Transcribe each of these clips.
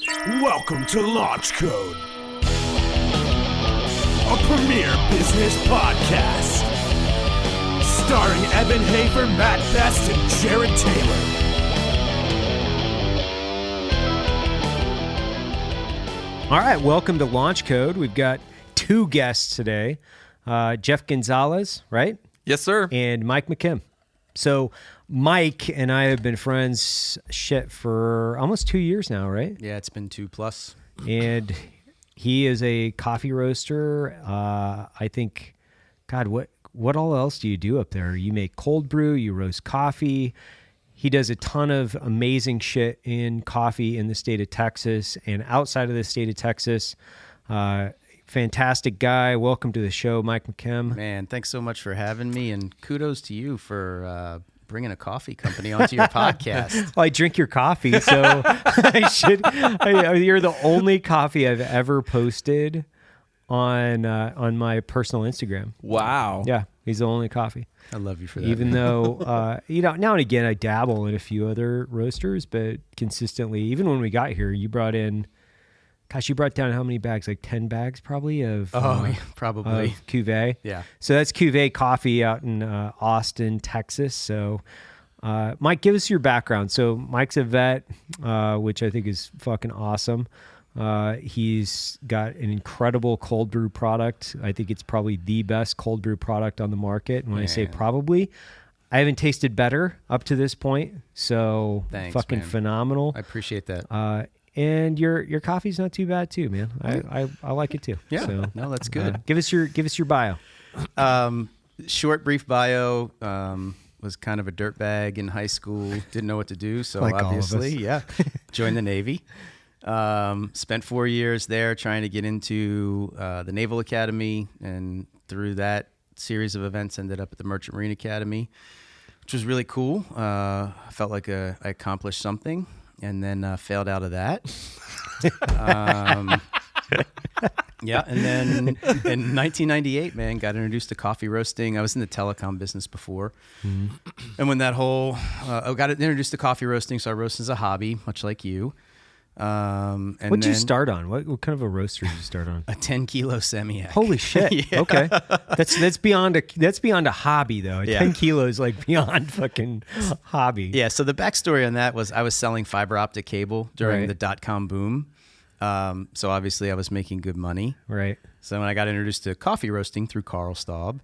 Welcome to Launch Code, a premier business podcast, starring Evan Hafer, Matt Best, and Jared Taylor. All right, welcome to Launch Code. We've got two guests today, Jeff Gonzalez, right? Yes, sir. And Mike McKim. So Mike and I have been friends for almost 2 years now, right? Yeah, it's been 2+. And he is a coffee roaster. I think, God, what all else do you do up there? You make cold brew, you roast coffee. He does a ton of amazing shit in coffee in the state of Texas and outside of the state of Texas. Fantastic guy. Welcome to the show, Mike McKim. Man, thanks so much for having me, and kudos to you for bringing a coffee company onto your podcast. Well, I drink your coffee, so you're the only coffee I've ever posted on my personal Instagram. Wow. Yeah, he's the only coffee. I love you for that. Even though, now and again I dabble in a few other roasters, but consistently, even when we got here, you brought down how many bags? Like 10 bags probably of probably of Cuvee. Yeah. So that's Cuvee Coffee out in Austin, Texas. So Mike, give us your background. So Mike's a vet, which I think is fucking awesome. He's got an incredible cold brew product. I think it's probably the best cold brew product on the market. And when I say probably, I haven't tasted better up to this point. So Thanks, fucking man. phenomenal. I appreciate that. And your coffee's not too bad too, man. I like it too. Yeah, So, no, that's good. Give us your bio. Short, brief bio. Was kind of a dirtbag in high school. Didn't know what to do, so Like all of obviously, us. joined the Navy. Spent 4 years there trying to get into the Naval Academy, and through that series of events, ended up at the Merchant Marine Academy, which was really cool. I felt like I accomplished something. And then failed out of that. Yeah, and then in 1998, man, got introduced to coffee roasting. I was in the telecom business before. Mm-hmm. And when that I got introduced to coffee roasting, so I roast as a hobby, much like you. And What'd you start on? What kind of a roaster did you start on? A 10-kilo Semiac. Holy shit! Yeah. Okay, that's beyond a hobby though. 10 kilos like beyond fucking hobby. Yeah. So the backstory on that was I was selling fiber optic cable during the .com boom. So obviously I was making good money. Right. So when I got introduced to coffee roasting through Carl Staub,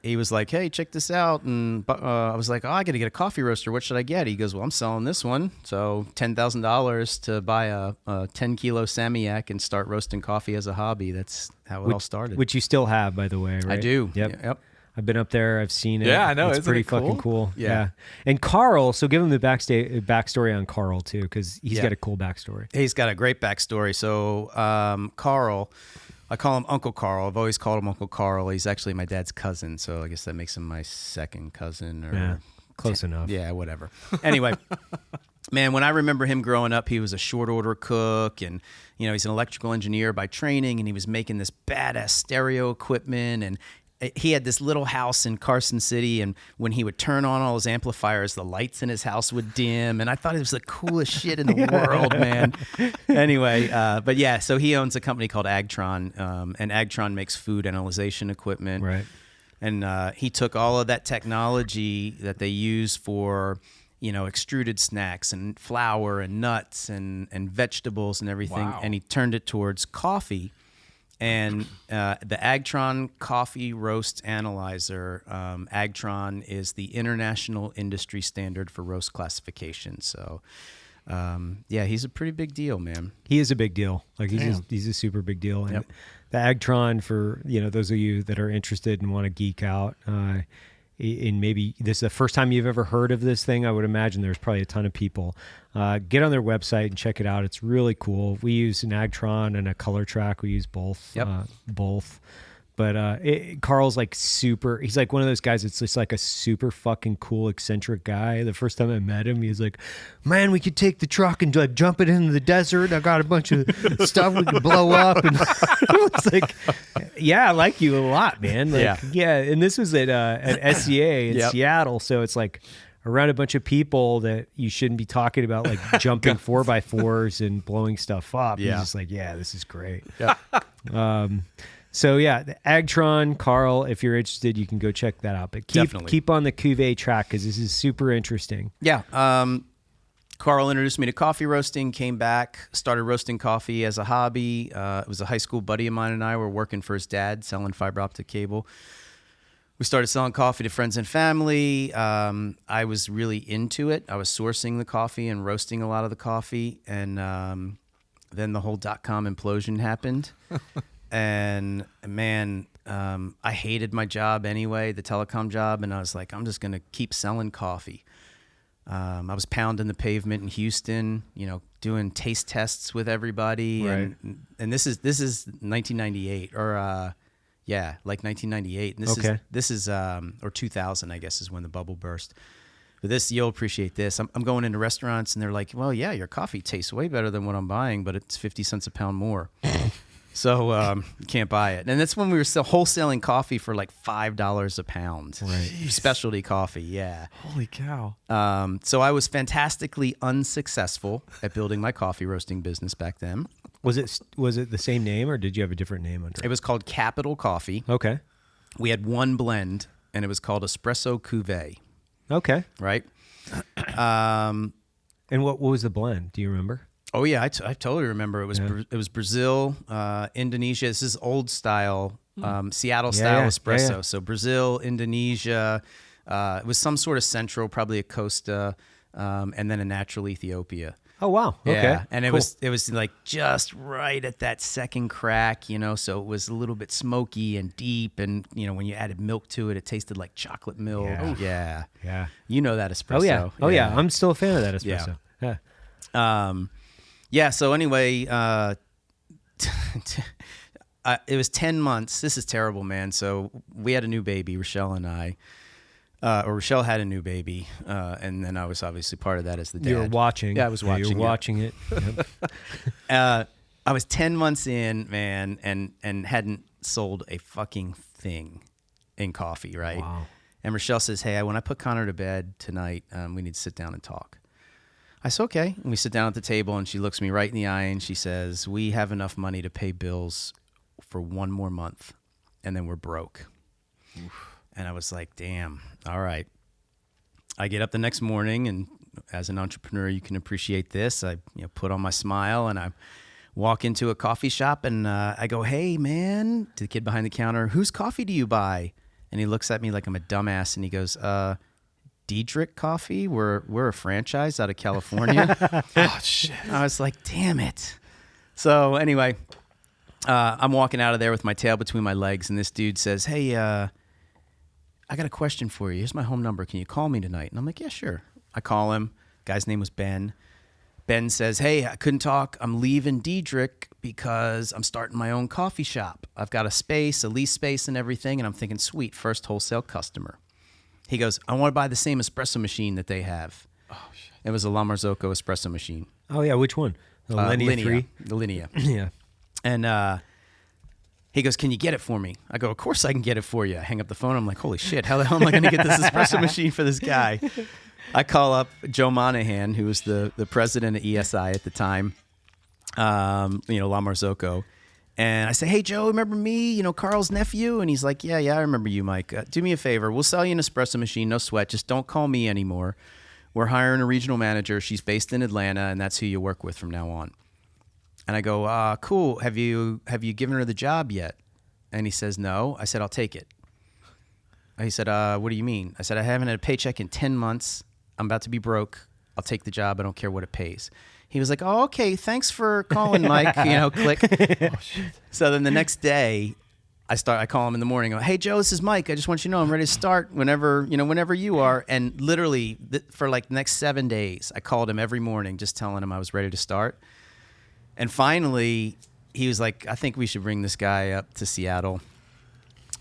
he was like, "Hey, check this out." And I was like, "Oh, I got to get a coffee roaster. What should I get?" He goes, "Well, I'm selling this one. So $10,000 to buy a 10-kilo Samiac and start roasting coffee as a hobby." That's how it all started. Which you still have, by the way, right? I do. Yep. I've been up there. I've seen it. Yeah, I know. It's Isn't pretty it cool? fucking cool. Yeah. And Carl, so give him the backstory on Carl too, because he's got a cool backstory. He's got a great backstory. So Carl, I call him Uncle Carl. I've always called him Uncle Carl. He's actually my dad's cousin, so I guess that makes him my second cousin. Or Close enough. Yeah, whatever. Anyway, man, when I remember him growing up, he was a short order cook, and he's an electrical engineer by training, and he was making this badass stereo equipment, and he had this little house in Carson City, and when he would turn on all his amplifiers, the lights in his house would dim, and I thought it was the coolest shit in the world, man. Anyway, but yeah, so he owns a company called Agtron, and Agtron makes food analyzation equipment. Right. And he took all of that technology that they use for, extruded snacks and flour and nuts and vegetables and everything, and he turned it towards coffee. And the Agtron Coffee Roast Analyzer, Agtron is the international industry standard for roast classification. So, he's a pretty big deal, man. He is a big deal. Like he's a super big deal. And the Agtron, for those of you that are interested and want to geek out, and maybe this is the first time you've ever heard of this thing, I would imagine there's probably a ton of people. Get on their website and check it out. It's really cool. We use an Agtron and a Color Track. We use both. Both. But Carl's like super, he's like one of those guys that's just like a super fucking cool, eccentric guy. The first time I met him, he was like, "Man, we could take the truck and like jump it into the desert. I got a bunch of stuff we could blow up." And I was like, "Yeah, I like you a lot, man." Like, yeah. And this was at SCA in Seattle. So it's like around a bunch of people that you shouldn't be talking about, like jumping 4x4s and blowing stuff up. You're just like, yeah, this is great. Yeah. So yeah, the Agtron, Carl, if you're interested, you can go check that out. But keep on the Cuvee track because this is super interesting. Yeah. Carl introduced me to coffee roasting, came back, started roasting coffee as a hobby. It was a high school buddy of mine and I were working for his dad, selling fiber optic cable. We started selling coffee to friends and family. I was really into it. I was sourcing the coffee and roasting a lot of the coffee. And then the whole .com implosion happened. And man, I hated my job anyway, the telecom job. And I was like, I'm just going to keep selling coffee. I was pounding the pavement in Houston, doing taste tests with everybody. Right. And this is 1998 or, like 1998. And this is or 2000, I guess, is when the bubble burst. But you'll appreciate this. I'm going into restaurants and they're like, well, yeah, your coffee tastes way better than what I'm buying, but it's 50 cents a pound more. So you can't buy it. And that's when we were still wholesaling coffee for like $5 a pound. Right. Specialty coffee, yeah. Holy cow. So I was fantastically unsuccessful at building my coffee roasting business back then. Was it the same name or did you have a different name under it? It was called Capital Coffee. Okay. We had one blend and it was called Espresso Cuvee. Okay. Right? And what was the blend? Do you remember? Oh yeah, I totally remember. It was Brazil, Indonesia. This is old style, Seattle style espresso. Yeah. So Brazil, Indonesia. It was some sort of central, probably a Costa, and then a natural Ethiopia. Oh wow. Okay. Yeah. And cool. it was like just right at that second crack, so it was a little bit smoky and deep, and when you added milk to it, it tasted like chocolate milk. Yeah. Yeah. Yeah. You know that espresso. Oh yeah. I'm still a fan of that espresso. Yeah. Yeah, so anyway, it was 10 months. This is terrible, man. So we had a new baby, Rochelle and I. Rochelle had a new baby, and then I was obviously part of that as the dad. You were watching. Yeah, I was watching. You were watching it. Yep. I was 10 months in, man, and hadn't sold a fucking thing in coffee, right? Wow. And Rochelle says, hey, when I put Connor to bed tonight, we need to sit down and talk. I said, okay. And we sit down at the table and she looks me right in the eye and she says, we have enough money to pay bills for one more month and then we're broke. Oof. And I was like, damn, all right. I get up the next morning and as an entrepreneur, you can appreciate this. I put on my smile and I walk into a coffee shop and I go, hey man, to the kid behind the counter, whose coffee do you buy? And he looks at me like I'm a dumbass and he goes, Diedrich Coffee. We're a franchise out of California. Oh shit! I was like, damn it. So anyway, I'm walking out of there with my tail between my legs, and this dude says, "Hey, I got a question for you. Here's my home number. Can you call me tonight?" And I'm like, "Yeah, sure." I call him. Guy's name was Ben. Ben says, "Hey, I couldn't talk. I'm leaving Diedrich because I'm starting my own coffee shop. I've got a lease space and everything." And I'm thinking, sweet, first wholesale customer. He goes, I want to buy the same espresso machine that they have. Oh, shit. It was a La Marzocco espresso machine. Oh, yeah. Which one? The Linea 3? The Linea. Yeah. And he goes, can you get it for me? I go, of course I can get it for you. I hang up the phone. I'm like, holy shit, how the hell am I going to get this espresso machine for this guy? I call up Joe Monahan, who was the president of ESI at the time, La Marzocco. And I say, hey, Joe, remember me, Carl's nephew? And he's like, yeah, I remember you, Mike. Do me a favor. We'll sell you an espresso machine. No sweat. Just don't call me anymore. We're hiring a regional manager. She's based in Atlanta, and that's who you work with from now on. And I go, cool. Have you given her the job yet? And he says, no. I said, I'll take it. He said, what do you mean? I said, I haven't had a paycheck in 10 months. I'm about to be broke. I'll take the job. I don't care what it pays. He was like, oh, okay, thanks for calling, Mike. Click. Oh, shit. So then the next day, I call him in the morning. I go, hey, Joe, this is Mike. I just want you to know I'm ready to start whenever you are. And literally for like the next 7 days, I called him every morning just telling him I was ready to start. And finally, he was like, I think we should bring this guy up to Seattle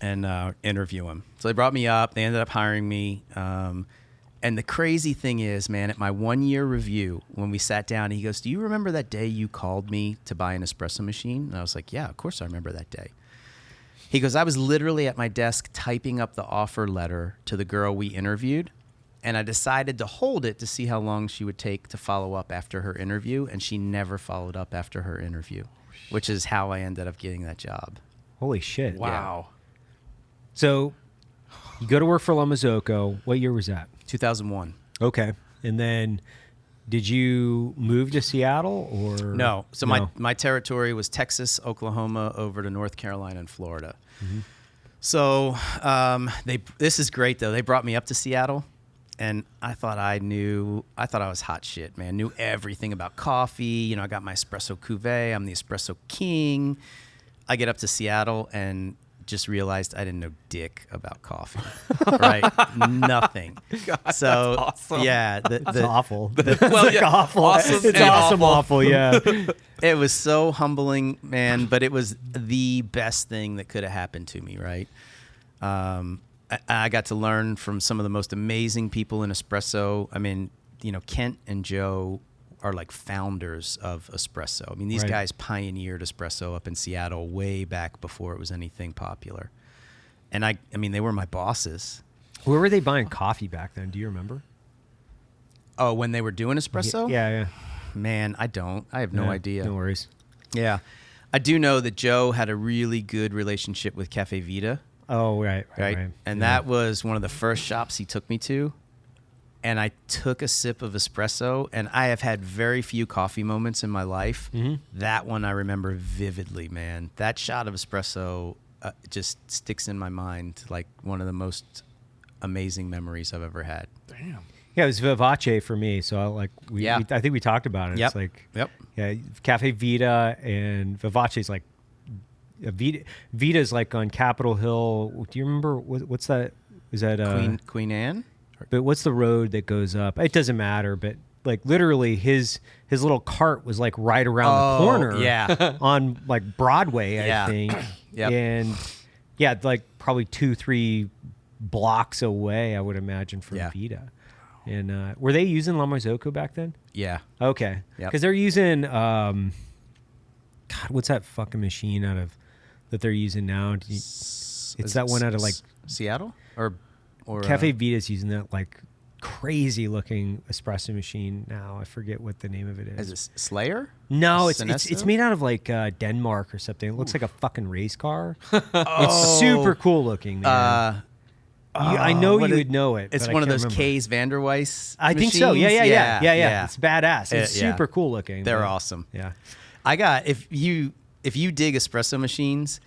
and interview him. So they brought me up. They ended up hiring me. And the crazy thing is, man, at my 1 year review, when we sat down, he goes, do you remember that day you called me to buy an espresso machine? And I was like, yeah, of course I remember that day. He goes, I was literally at my desk typing up the offer letter to the girl we interviewed. And I decided to hold it to see how long she would take to follow up after her interview. And she never followed up after her interview, which is how I ended up getting that job. Holy shit. Wow. So you go to work for La Marzocco. What year was that? 2001. Okay. And then did you move to Seattle or? No. So my territory was Texas, Oklahoma, over to North Carolina and Florida. Mm-hmm. So this is great, though. They brought me up to Seattle. And I thought I was hot shit, man. Knew everything about coffee. You know, I got my espresso cuvee. I'm the espresso king. I get up to Seattle and just realized I didn't know dick about coffee, right? Nothing. God, so that's awesome. That's awful. Awesome. It's awesome. Awful. Yeah. It was so humbling, man. But it was the best thing that could have happened to me, right? I got to learn from some of the most amazing people in espresso. I mean, you know, Kent and Joe are like founders of espresso. I mean, these guys pioneered espresso up in Seattle way back before it was anything popular. And I mean, they were my bosses. Where were they buying coffee back then? Do you remember? Oh, when they were doing espresso? Yeah. Man, I don't. I have no idea. No worries. Yeah. I do know that Joe had a really good relationship with Cafe Vita. Oh, right. And that was one of the first shops he took me to. And I took a sip of espresso, and I have had very few coffee moments in my life. Mm-hmm. That one I remember vividly, man. That shot of espresso just sticks in my mind like one of the most amazing memories I've ever had. Damn. Yeah, it was Vivace for me. So I think we talked about it. Yep. It's like, yeah, Cafe Vita and Vivace's like, Vita's like on Capitol Hill. Do you remember what's that? Is that Queen Anne? But what's the road that goes up? It doesn't matter. But like literally, his little cart was like right around the corner. Yeah, on like Broadway, I think. Yep. And like probably 2-3 blocks away, I would imagine, from Vita. And were they using La Marzocco back then? Yeah. Okay. Yep. Because they're using God, what's that fucking machine that they're using now? It's that one out of like Seattle or Cafe Vita's using that like crazy looking espresso machine now. I forget what the name of it is. Is it Slayer? No, it's made out of like Denmark or something. It looks like a fucking race car. It's super cool looking, man. I know you would know it. It's one of those K's Vanderweiss. I think so. Yeah. It's badass. It's super cool looking. They're awesome. Yeah. I got if you dig espresso machines.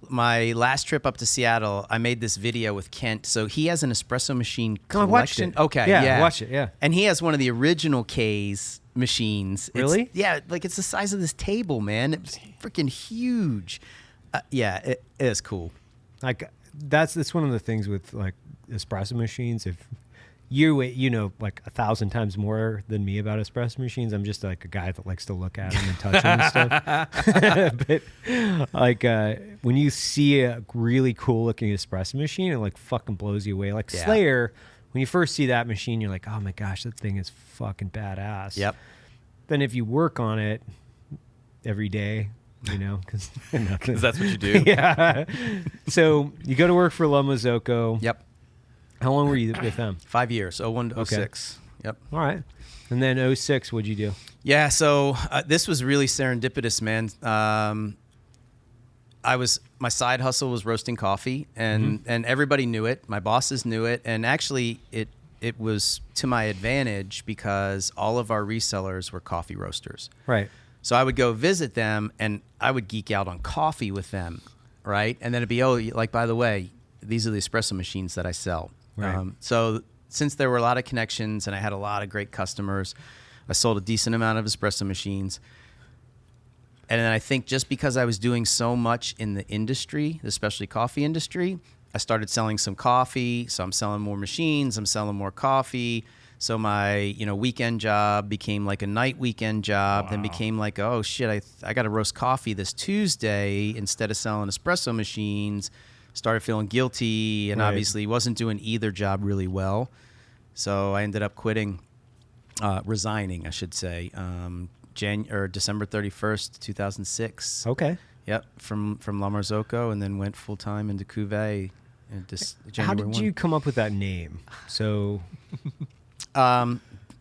My last trip up to Seattle, I made this video with Kent. So he has an espresso machine collection. I watched it. Okay, yeah. Watch it, yeah. And he has one of the original K's machines. Really? It's the size of this table, man. It's freaking huge. It is cool. Like that's one of the things with like espresso machines. If you know like 1,000 times more than me about espresso machines, I'm just like a guy that likes to look at them and touch them and stuff. But like when you see a really cool looking espresso machine, it like fucking blows you away. Like Slayer, when you first see that machine, you're like, oh my gosh, that thing is fucking badass. Yep. Then if you work on it every day, you know, because that's what you do. Yeah. So you go to work for La Marzocco. Yep. How long were you with them? 5 years, 01 to 06. Yep. All right. And then 06, what'd you do? Yeah, so this was really serendipitous, man. My side hustle was roasting coffee, and everybody knew it. My bosses knew it, and actually it was to my advantage because all of our resellers were coffee roasters. Right. So I would go visit them, and I would geek out on coffee with them, right? And then it'd be, by the way, these are the espresso machines that I sell. Right. So since there were a lot of connections and I had a lot of great customers, I sold a decent amount of espresso machines. And then I think just because I was doing so much in the industry, especially coffee industry, I started selling some coffee. So I'm selling more machines. I'm selling more coffee. So my weekend job became like a night weekend job. Wow. Then became like, oh shit, I got to roast coffee this Tuesday instead of selling espresso machines. Started feeling guilty, and obviously wasn't doing either job really well. So I ended up resigning, I should say, December 31st, 2006. Okay. Yep, from La Marzocco, and then went full time into Cuvee. How did you come up with that name? So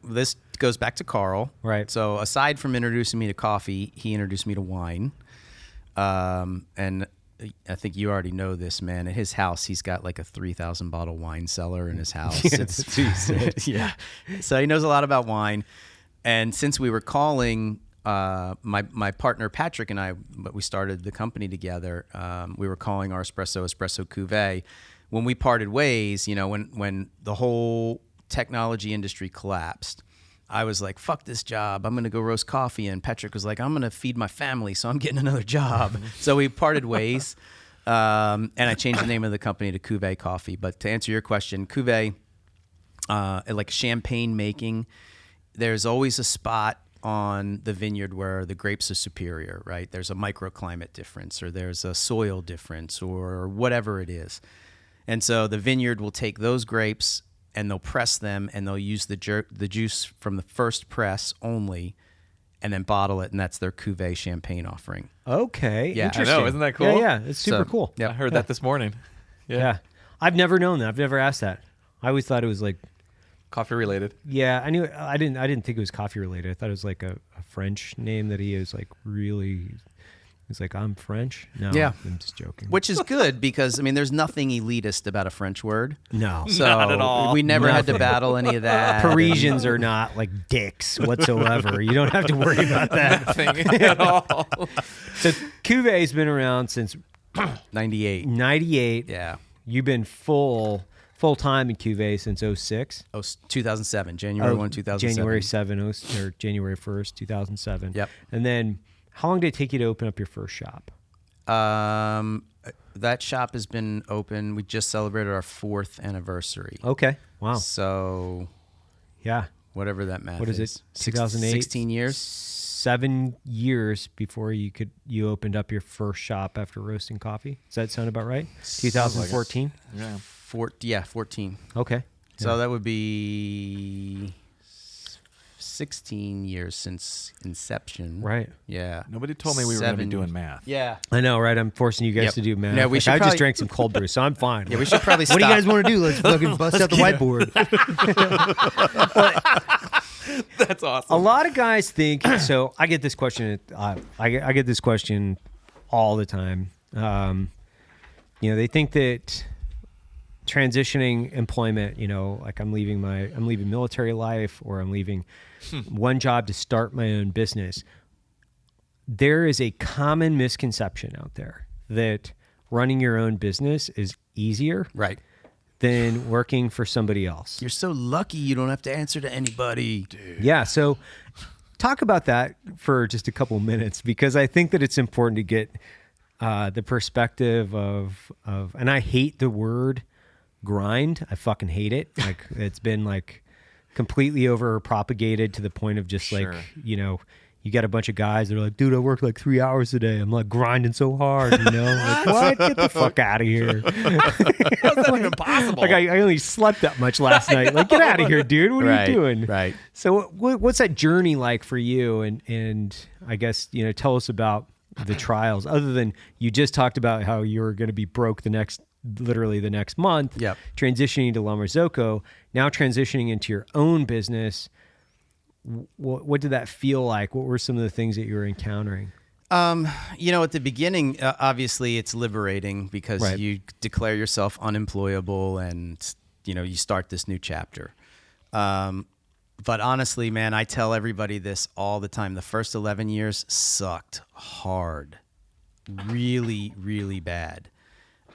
This goes back to Carl. Right. So aside from introducing me to coffee, he introduced me to wine. And I think you already know this, man. At his house, he's got like a 3,000 bottle wine cellar in his house. Yeah. So he knows a lot about wine. And since we were calling, my partner Patrick and I, we started the company together. We were calling our espresso Cuvee. When we parted ways, you know, when the whole technology industry collapsed, I was like, fuck this job. I'm going to go roast coffee. And Patrick was like, I'm going to feed my family, so I'm getting another job. So we parted ways. And I changed the name of the company to Cuvee Coffee. But to answer your question, Cuvee, like champagne making, there's always a spot on the vineyard where the grapes are superior, right? There's a microclimate difference, or there's a soil difference, or whatever it is. And so the vineyard will take those grapes and they'll press them, and they'll use the juice from the first press only, and then bottle it, and that's their Cuvee champagne offering. Okay, Yeah. interesting. I know, isn't that cool? Yeah, it's super cool. Yep. I heard that this morning. Yeah. I've never known that. I've never asked that. I always thought it was like, Coffee related. yeah, I knew. I didn't think it was coffee related. I thought it was like a French name that he is like really. He's like, I'm French. No, Yeah. I'm just joking. Which is good because, I mean, there's nothing elitist about a French word. No, So Not at all. we never had to Nothing. battle any of that. Parisians are not like dicks whatsoever. You don't have to worry about that. Nothing at all. So Cuvee's been around since 98. 98. Yeah. You've been full time in Cuvee since 06. 2007, January 1, 2007. January 7 or January 1st, 2007. Yep. And then how long did it take you to open up your first shop? That shop has been open. We just celebrated our 4th anniversary. Okay. Wow. So Yeah. whatever that math What is it? 2008? 16 years. 7 years before you opened up your first shop after roasting coffee. Does that sound about right? 2014? Yeah. 14. Okay. So that would be 16 years since inception. Right. Yeah. Nobody told me we were going to be 7 doing math. Yeah. I know, right? I'm forcing you guys Yep. to do math. No, we Like, should I probably- just drank some cold brew, so I'm fine. Yeah, we should probably stop. What do you guys want to do? Let's fucking bust out the whiteboard. That's awesome. A lot of guys think so. I get this question. I get this question all the time. They think that transitioning employment, like I'm leaving military life, or I'm leaving one job to start my own business. There is a common misconception out there that running your own business is easier, Right. than working for somebody else. You're so lucky you don't have to answer to anybody. Yeah. So talk about that for just a couple minutes, because I think that it's important to get the perspective of, and I hate the word grind. I fucking hate it. Like it's been like completely over propagated to the point of just Sure. like, you got a bunch of guys that are like, dude, I work like 3 hours a day. I'm like grinding so hard, Like, what? Get the fuck out of here. How's that even possible? Like I only slept that much last night. Like, get out of here, dude. What are you doing? Right. So what's that journey like for you? And I guess, tell us about the trials, other than you just talked about how you were going to be broke literally the next month, Yep. transitioning to La Marzocco, now transitioning into your own business. What did that feel like? What were some of the things that you were encountering? At the beginning, obviously it's liberating because Right. you declare yourself unemployable and, you start this new chapter. But honestly, man, I tell everybody this all the time. The first 11 years sucked hard, really, really bad.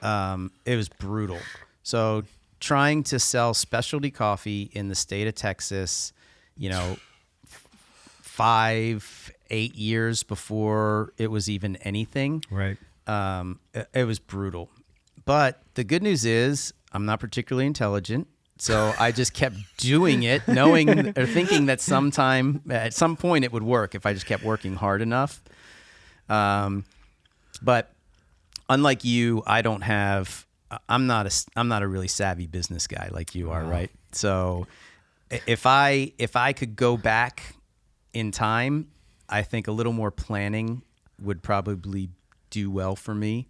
It was brutal. So trying to sell specialty coffee in the state of Texas, 5-8 years before it was even anything. Right. It was brutal. But the good news is I'm not particularly intelligent. So I just kept doing it, knowing or thinking that at some point it would work if I just kept working hard enough. But unlike you, I'm not a really savvy business guy like you are, right? So if I could go back in time, I think a little more planning would probably do well for me.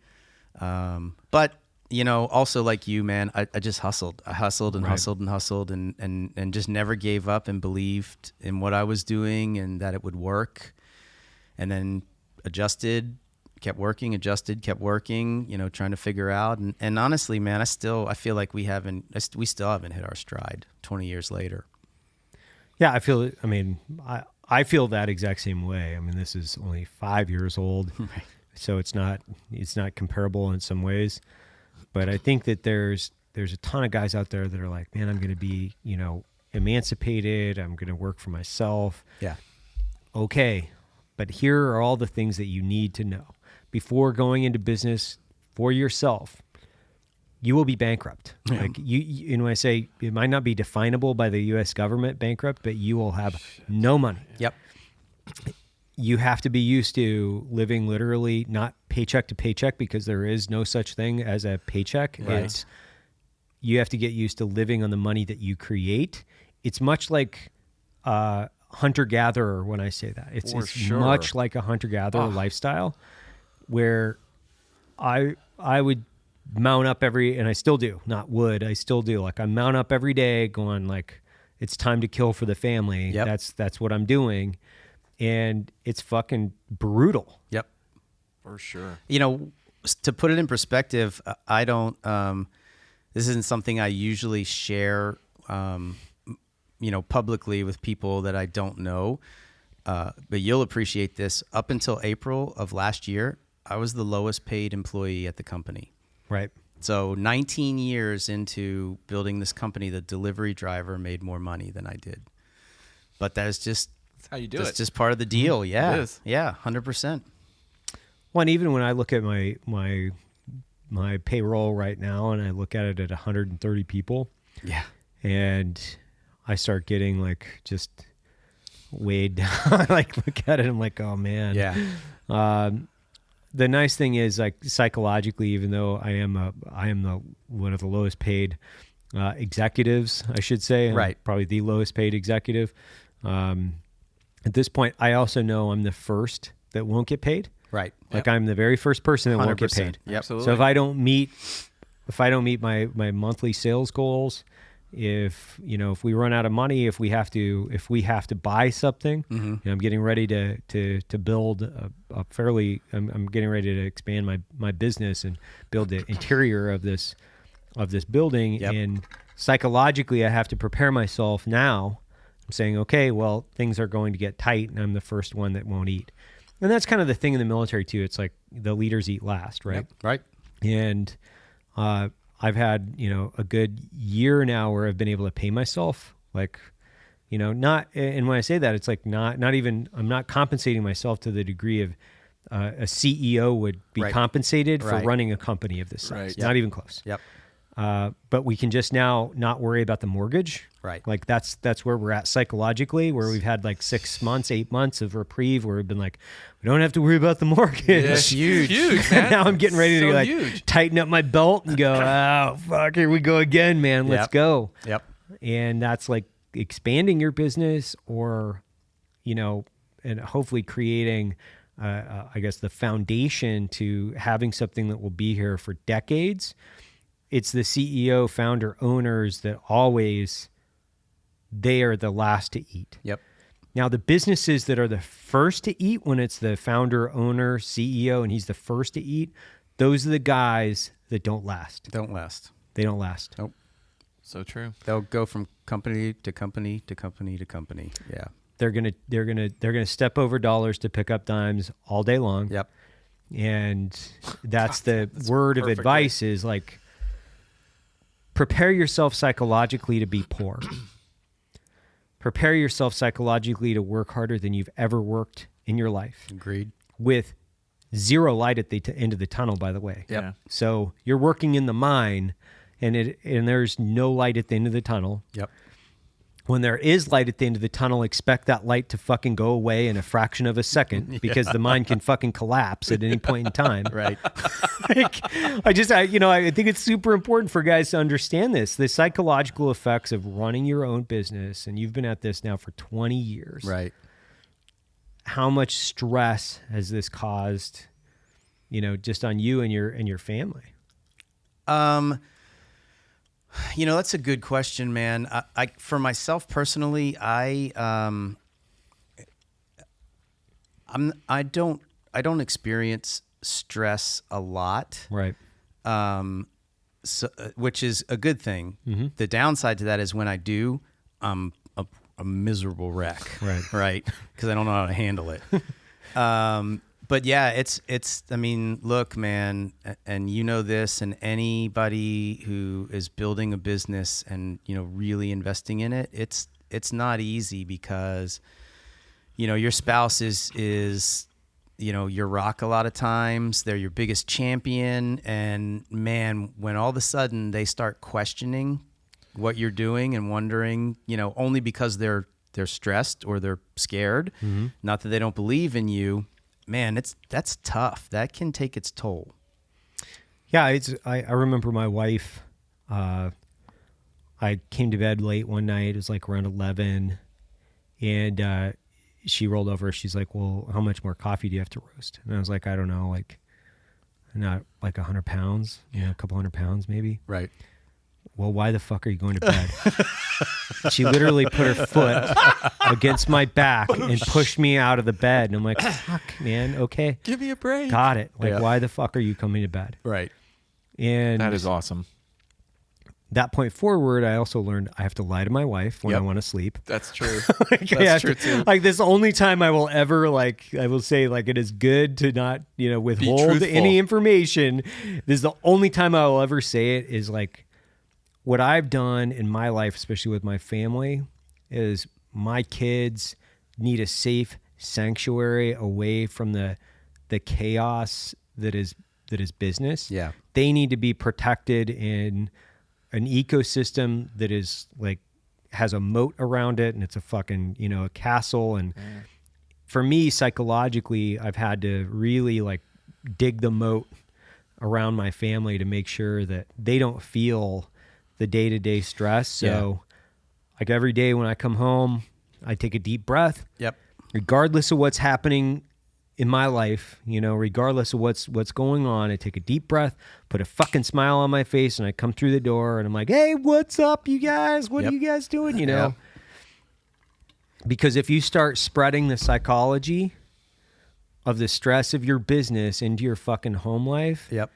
But also like you, man, I just hustled. I hustled and Right. hustled and just never gave up and believed in what I was doing and that it would work. And then adjusted, kept working, kept working, trying to figure out. And honestly, man, I feel like we still haven't hit our stride 20 years later. Yeah, I feel that exact same way. I mean, this is only 5 years old, Right. so it's not comparable in some ways. But I think that there's a ton of guys out there that are like, man, I'm going to be, emancipated. I'm going to work for myself. Yeah. Okay, but here are all the things that you need to know before going into business for yourself. You will be bankrupt. Yeah. Like you when I say it might not be definable by the U.S. government bankrupt, but you will have no money. Yep. You have to be used to living literally not paycheck to paycheck, because there is no such thing as a paycheck. Right. You have to get used to living on the money that you create. It's much like hunter-gatherer when I say that. It's sure. much like a hunter-gatherer lifestyle, where I would mount up and I still do, I still do. Like I mount up every day going like, it's time to kill for the family. Yep. That's what I'm doing. And it's fucking brutal. Yep. For sure. To put it in perspective, I don't, this isn't something I usually share, publicly with people that I don't know. But you'll appreciate this. Up until April of last year, I was the lowest paid employee at the company. Right. So 19 years into building this company, the delivery driver made more money than I did. But that's just, That's how you do that's it. just part of the deal. Yeah. It is. Yeah. 100%. Well, and even when I look at my payroll right now, and I look at it at 130 people, Yeah. and I start getting like just weighed down. Like look at it, I'm like, oh man. Yeah. The nice thing is, like psychologically, even though I am one of the lowest paid executives, I should say, I'm Right. probably the lowest paid executive. At this point, I also know I'm the first that won't get paid. Right. Like I'm the very first person that won't get 100%. paid. Yep. Absolutely. So if I don't meet my monthly sales goals, if we run out of money, if we have to buy something, I'm getting ready to build I'm getting ready to expand my business and build the interior of this building. Yep. And psychologically, I have to prepare myself now. I'm saying, okay, well, things are going to get tight, and I'm the first one that won't eat. And that's kind of the thing in the military too. It's like the leaders eat last, right? Yep. Right. And I've had, a good year now where I've been able to pay myself, like, not, and when I say that, it's like not even, I'm not compensating myself to the degree of a CEO would be Right. compensated for Right. running a company of this size. Right. Not even close. Yep. But we can just now not worry about the mortgage. Right. Like that's where we're at psychologically, where we've had like 6 months, 8 months of reprieve where we've been like, we don't have to worry about the mortgage. It's huge, man. Now I'm getting ready to So like huge. tighten up my belt and go, oh, fuck, here we go again, man. Let's Yep. go. Yep. And that's like expanding your business or, and hopefully creating, I guess, the foundation to having something that will be here for decades. It's the CEO, founder, owners that they are the last to eat. Yep. Now, the businesses that are the first to eat, when it's the founder, owner, CEO, and he's the first to eat, those are the guys that don't last. Don't last. They don't last. Nope. So true. They'll go from company to company to company to company. Yeah. They're gonna step over dollars to pick up dimes all day long. Yep. And that's the word of perfect advice is like, prepare yourself psychologically to be poor. Prepare yourself psychologically to work harder than you've ever worked in your life, Agreed. with zero light at the end of the tunnel, by the way. Yep. Yeah. So you're working in the mine, and there's no light at the end of the tunnel. Yep. When there is light at the end of the tunnel, expect that light to fucking go away in a fraction of a second, because the mine can fucking collapse at any point in time. Right. I think it's super important for guys to understand this, the psychological effects of running your own business. And you've been at this now for 20 years. Right. How much stress has this caused, just on you and your family? That's a good question, man. I for myself personally, I don't experience stress a lot. Right. So, which is a good thing. Mm-hmm. The downside to that is when I do, I'm a miserable wreck. Right. Because I don't know how to handle it. But yeah, it's, I mean, look, man, and you know this, and anybody who is building a business and, really investing in it, it's not easy because, your spouse is, your rock a lot of times. They're your biggest champion. And man, when all of a sudden they start questioning what you're doing and wondering, only because they're stressed or they're scared, Mm-hmm. not that they don't believe in you, man, that's tough. That can take its toll. Yeah, I remember my wife, I came to bed late one night. It was like around 11, and she rolled over. She's like, well, how much more coffee do you have to roast? And I was like, I don't know, like not like 100 pounds, a couple 100 pounds maybe. Right. Well, why the fuck are you going to bed? She literally put her foot against my back and pushed me out of the bed. And I'm like, fuck, man, okay. Give me a break. Got it. Like, why the fuck are you coming to bed? Right. And That is awesome. that point forward, I also learned I have to lie to my wife when I Yep. want to sleep. That's true. That's true too. Like, this is the only time I will ever, I will say, it is good to not, withhold truthful. any information. This is the only time I will ever say it is what I've done in my life, especially with my family, is my kids need a safe sanctuary away from the chaos that is business. Yeah. They need to be protected in an ecosystem that is has a moat around it, and it's a fucking, a castle. And for me, psychologically, I've had to really dig the moat around my family to make sure that they don't feel the day-to-day stress. So every day when I come home, I take a deep breath. Yep. Regardless of what's happening in my life, regardless of what's going on, I take a deep breath, put a fucking smile on my face, and I come through the door and I'm like, hey, what's up, you guys? What are you guys doing? Yep. Because if you start spreading the psychology of the stress of your business into your fucking home life, Yep.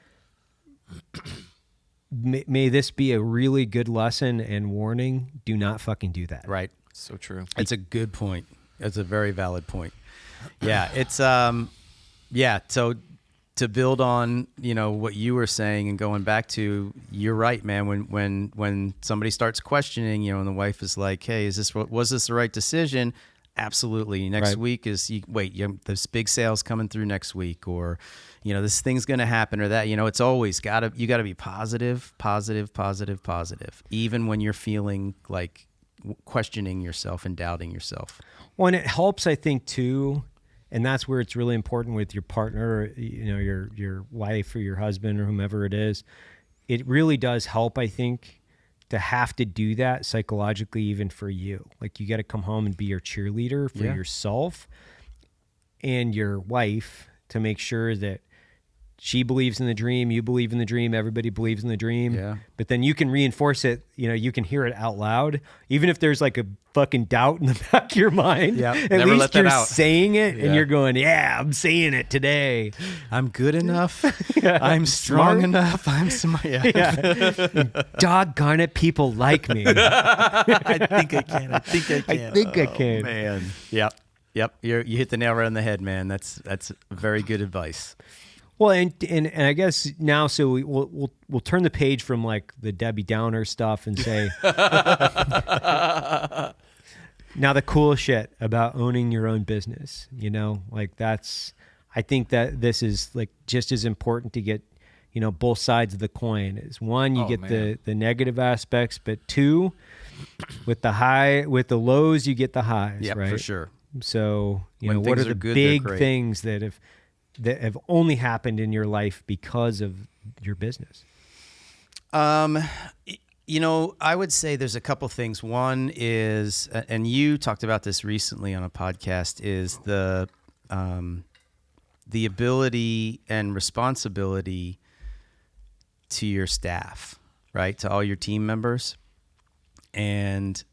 May this be a really good lesson and warning. Do not fucking do that. Right. So true. It's a good point. It's a very valid point. Yeah. It's, So to build on, what you were saying and going back to, you're right, man. When somebody starts questioning, and the wife is like, hey, was this the right decision? Absolutely. Next week is, this big sale's coming through next week, or, this thing's going to happen, or that, it's always you gotta be positive, even when you're feeling like questioning yourself and doubting yourself. Well, and it helps, I think, too. And that's where it's really important with your partner, your wife or your husband or whomever it is. It really does help, I think, to have to do that psychologically, even for you. You got to come home and be your cheerleader for yourself and your wife to make sure that she believes in the dream, you believe in the dream, everybody believes in the dream. Yeah. But then you can reinforce it, you can hear it out loud, even if there's a fucking doubt in the back of your mind. Yeah. At Never least let that you're out. saying it and you're going, yeah, I'm saying it today. I'm good enough. I'm strong enough. I'm smart. Yeah. Doggone it, people like me. I think I can. I think I can. Man. Yep. You hit the nail right on the head, man. That's very good advice. Well, and I guess now, so we'll turn the page from the Debbie Downer stuff and say, now the cool shit about owning your own business. I think that this is just as important to get, both sides of the coin. Is one, you get the negative aspects, but two, with the lows, you get the highs. Yeah, right? for sure. So When what things are the are good, big they're great. things that have only happened in your life because of your business? I would say there's a couple things. One is, and you talked about this recently on a podcast, is the ability and responsibility to your staff, right? To all your team members. And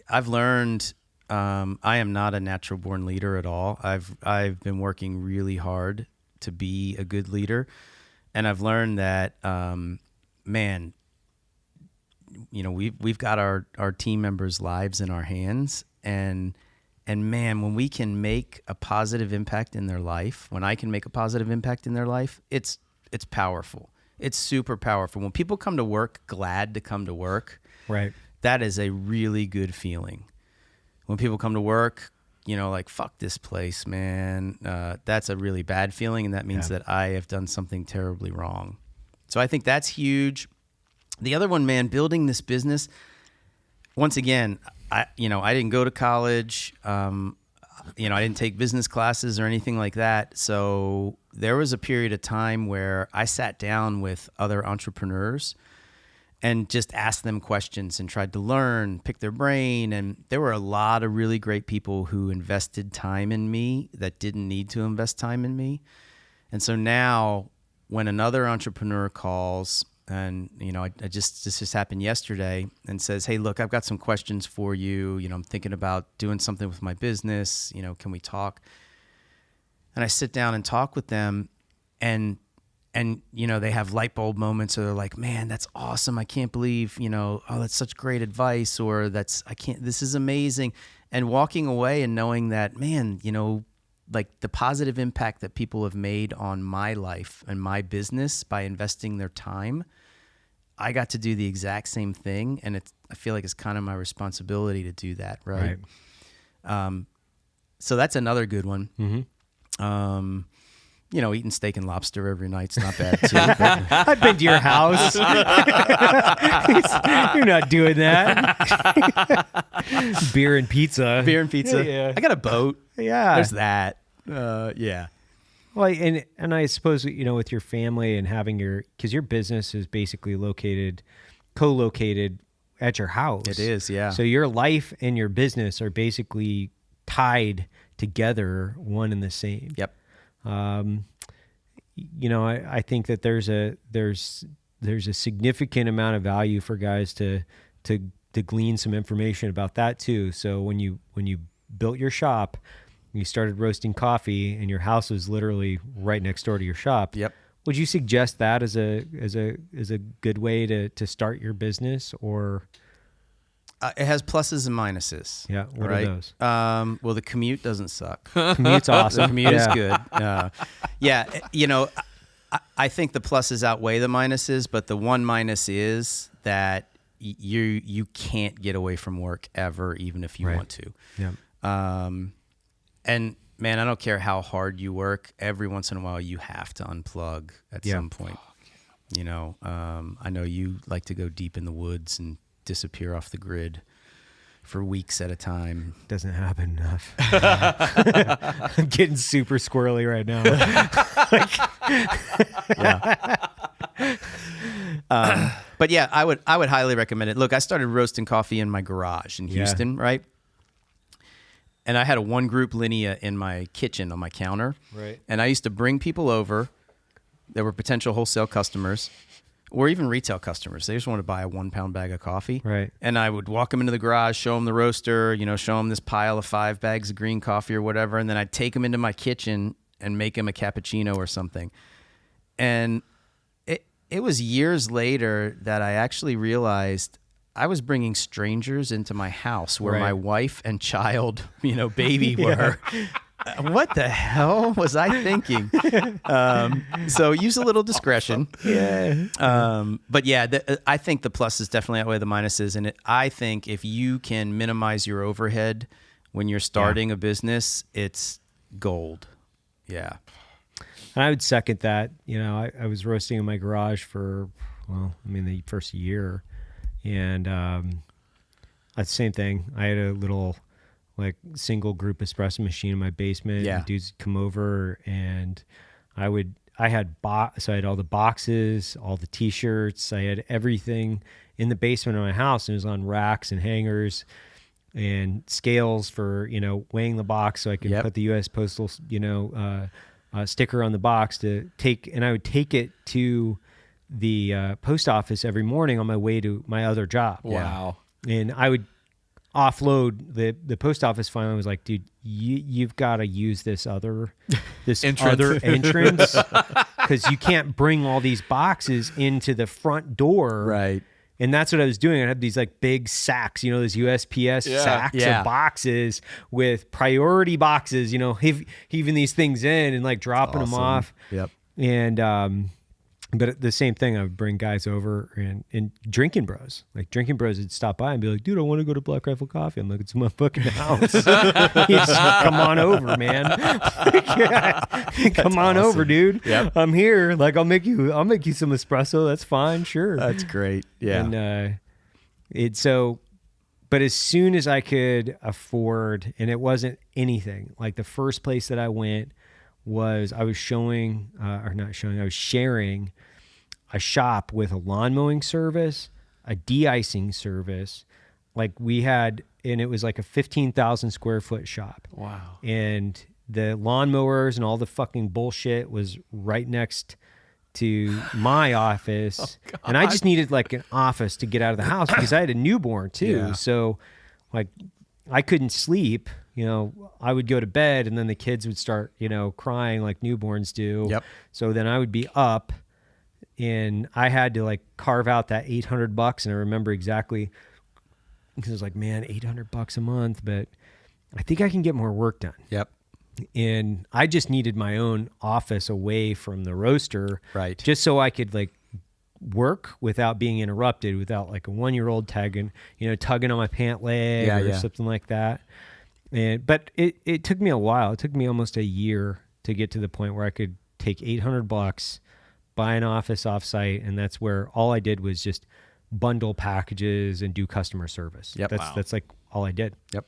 I've learned I am not a natural born leader at all. I've been working really hard to be a good leader. And I've learned that, man, you know, we've got our team members' lives in our hands, and man, when we can make a positive impact in their life, when I can make a positive impact in their life, it's powerful. It's super powerful. When people come to work glad to come to work, right, that is a really good feeling. When people come to work, you know, like, fuck this place, man, that's a really bad feeling, and that means that I have done something terribly wrong. So I think that's huge. The other one, man, building this business, once again, I didn't go to college. I didn't take business classes or anything like that. So there was a period of time where I sat down with other entrepreneurs and just asked them questions and tried to learn, pick their brain. And there were a lot of really great people who invested time in me that didn't need to invest time in me. And so now when another entrepreneur calls, and, you know, this just happened yesterday, and says, hey, look, I've got some questions for you. You know, I'm thinking about doing something with my business. You know, can we talk? And I sit down and talk with them, and you know, they have light bulb moments, or they're like, man, that's awesome. I can't believe, you know, oh, that's such great advice, or this is amazing. And walking away and knowing that, man, you know, like the positive impact that people have made on my life and my business by investing their time, I got to do the exact same thing. And I feel like it's kind of my responsibility to do that. Right. So that's another good one. Mm-hmm. You know, eating steak and lobster every night's not bad too. But I've been to your house. You're not doing that. Beer and pizza. Yeah. I got a boat. Yeah. There's that. Yeah. Well, and I suppose, you know, with your family and having because your business is basically co-located at your house. It is, yeah. So your life and your business are basically tied together, one and the same. Yep. You know, I think that there's a significant amount of value for guys to glean some information about that too. So when you built your shop, you started roasting coffee, and your house was literally right next door to your shop. Yep. Would you suggest that as a good way to start your business, or? It has pluses and minuses. Yeah. What are those? Well, the commute doesn't suck. Commute's awesome. The commute is good. Yeah. You know, I think the pluses outweigh the minuses, but the one minus is that you can't get away from work ever, even if you want to. Yeah. And man, I don't care how hard you work. Every once in a while, you have to unplug at some point. You know, I know you like to go deep in the woods and disappear off the grid for weeks at a time. Doesn't happen enough. I'm getting super squirrely right now. But yeah, I would highly recommend it. Look, I started roasting coffee in my garage in Houston, right? And I had a one group linea in my kitchen on my counter. Right. And I used to bring people over that were potential wholesale customers, or even retail customers. They just want to buy a 1 pound bag of coffee. Right. And I would walk them into the garage, show them the roaster, you know, show them this pile of 5 bags of green coffee or whatever. And then I'd take them into my kitchen and make them a cappuccino or something. And it was years later that I actually realized I was bringing strangers into my house where my wife and child, you know, baby were. What the hell was I thinking? So use a little discretion. But yeah, I think the pluses definitely outweigh the minuses. And I think if you can minimize your overhead when you're starting a business, it's gold. Yeah. And I would second that. You know, I was roasting in my garage for, the first year. And the same thing. I had a little single group espresso machine in my basement. Yeah. And dudes come over, and I had all the boxes, all the t-shirts. I had everything in the basement of my house, and it was on racks and hangers and scales for, you know, weighing the box so I could put the U.S. Postal, sticker on the box to take, and I would take it to the post office every morning on my way to my other job. Wow. And I would offload the post office. Finally was like, dude, you've got to use this other entrance because you can't bring all these boxes into the front door. Right. And that's what I was doing. I had these like big sacks, you know, those USPS sacks of boxes with priority boxes, you know, heaving these things in and like dropping them off. Yep. And, but the same thing, I would bring guys over and Drinking Bros. Like Drinking Bros would stop by and be like, dude, I want to go to Black Rifle Coffee. I'm like, it's my fucking house. Come on over, man. Come on over, dude. Yep. I'm here. Like, I'll make you some espresso. That's fine. Sure. That's great. Yeah. And but as soon as I could afford, and it wasn't anything, like the first place that I went was I was sharing a shop with a lawn mowing service, a de-icing service. Like we had, and it was like a 15,000 square foot shop. Wow. And the lawnmowers and all the fucking bullshit was right next to my office. And I just needed like an office to get out of the house because I had a newborn too. Yeah. So like I couldn't sleep. You know, I would go to bed and then the kids would start, you know, crying like newborns do. Yep. So then I would be up and I had to like carve out that $800. And I remember exactly because it was like, man, $800 a month, but I think I can get more work done. Yep. And I just needed my own office away from the roaster. Right. Just so I could like work without being interrupted, without like a 1-year-old tugging on my pant leg or something like that. But it took me a while. It took me almost a year to get to the point where I could take $800, buy an office offsite, and that's where all I did was just bundle packages and do customer service. Yep. That's like all I did. Yep.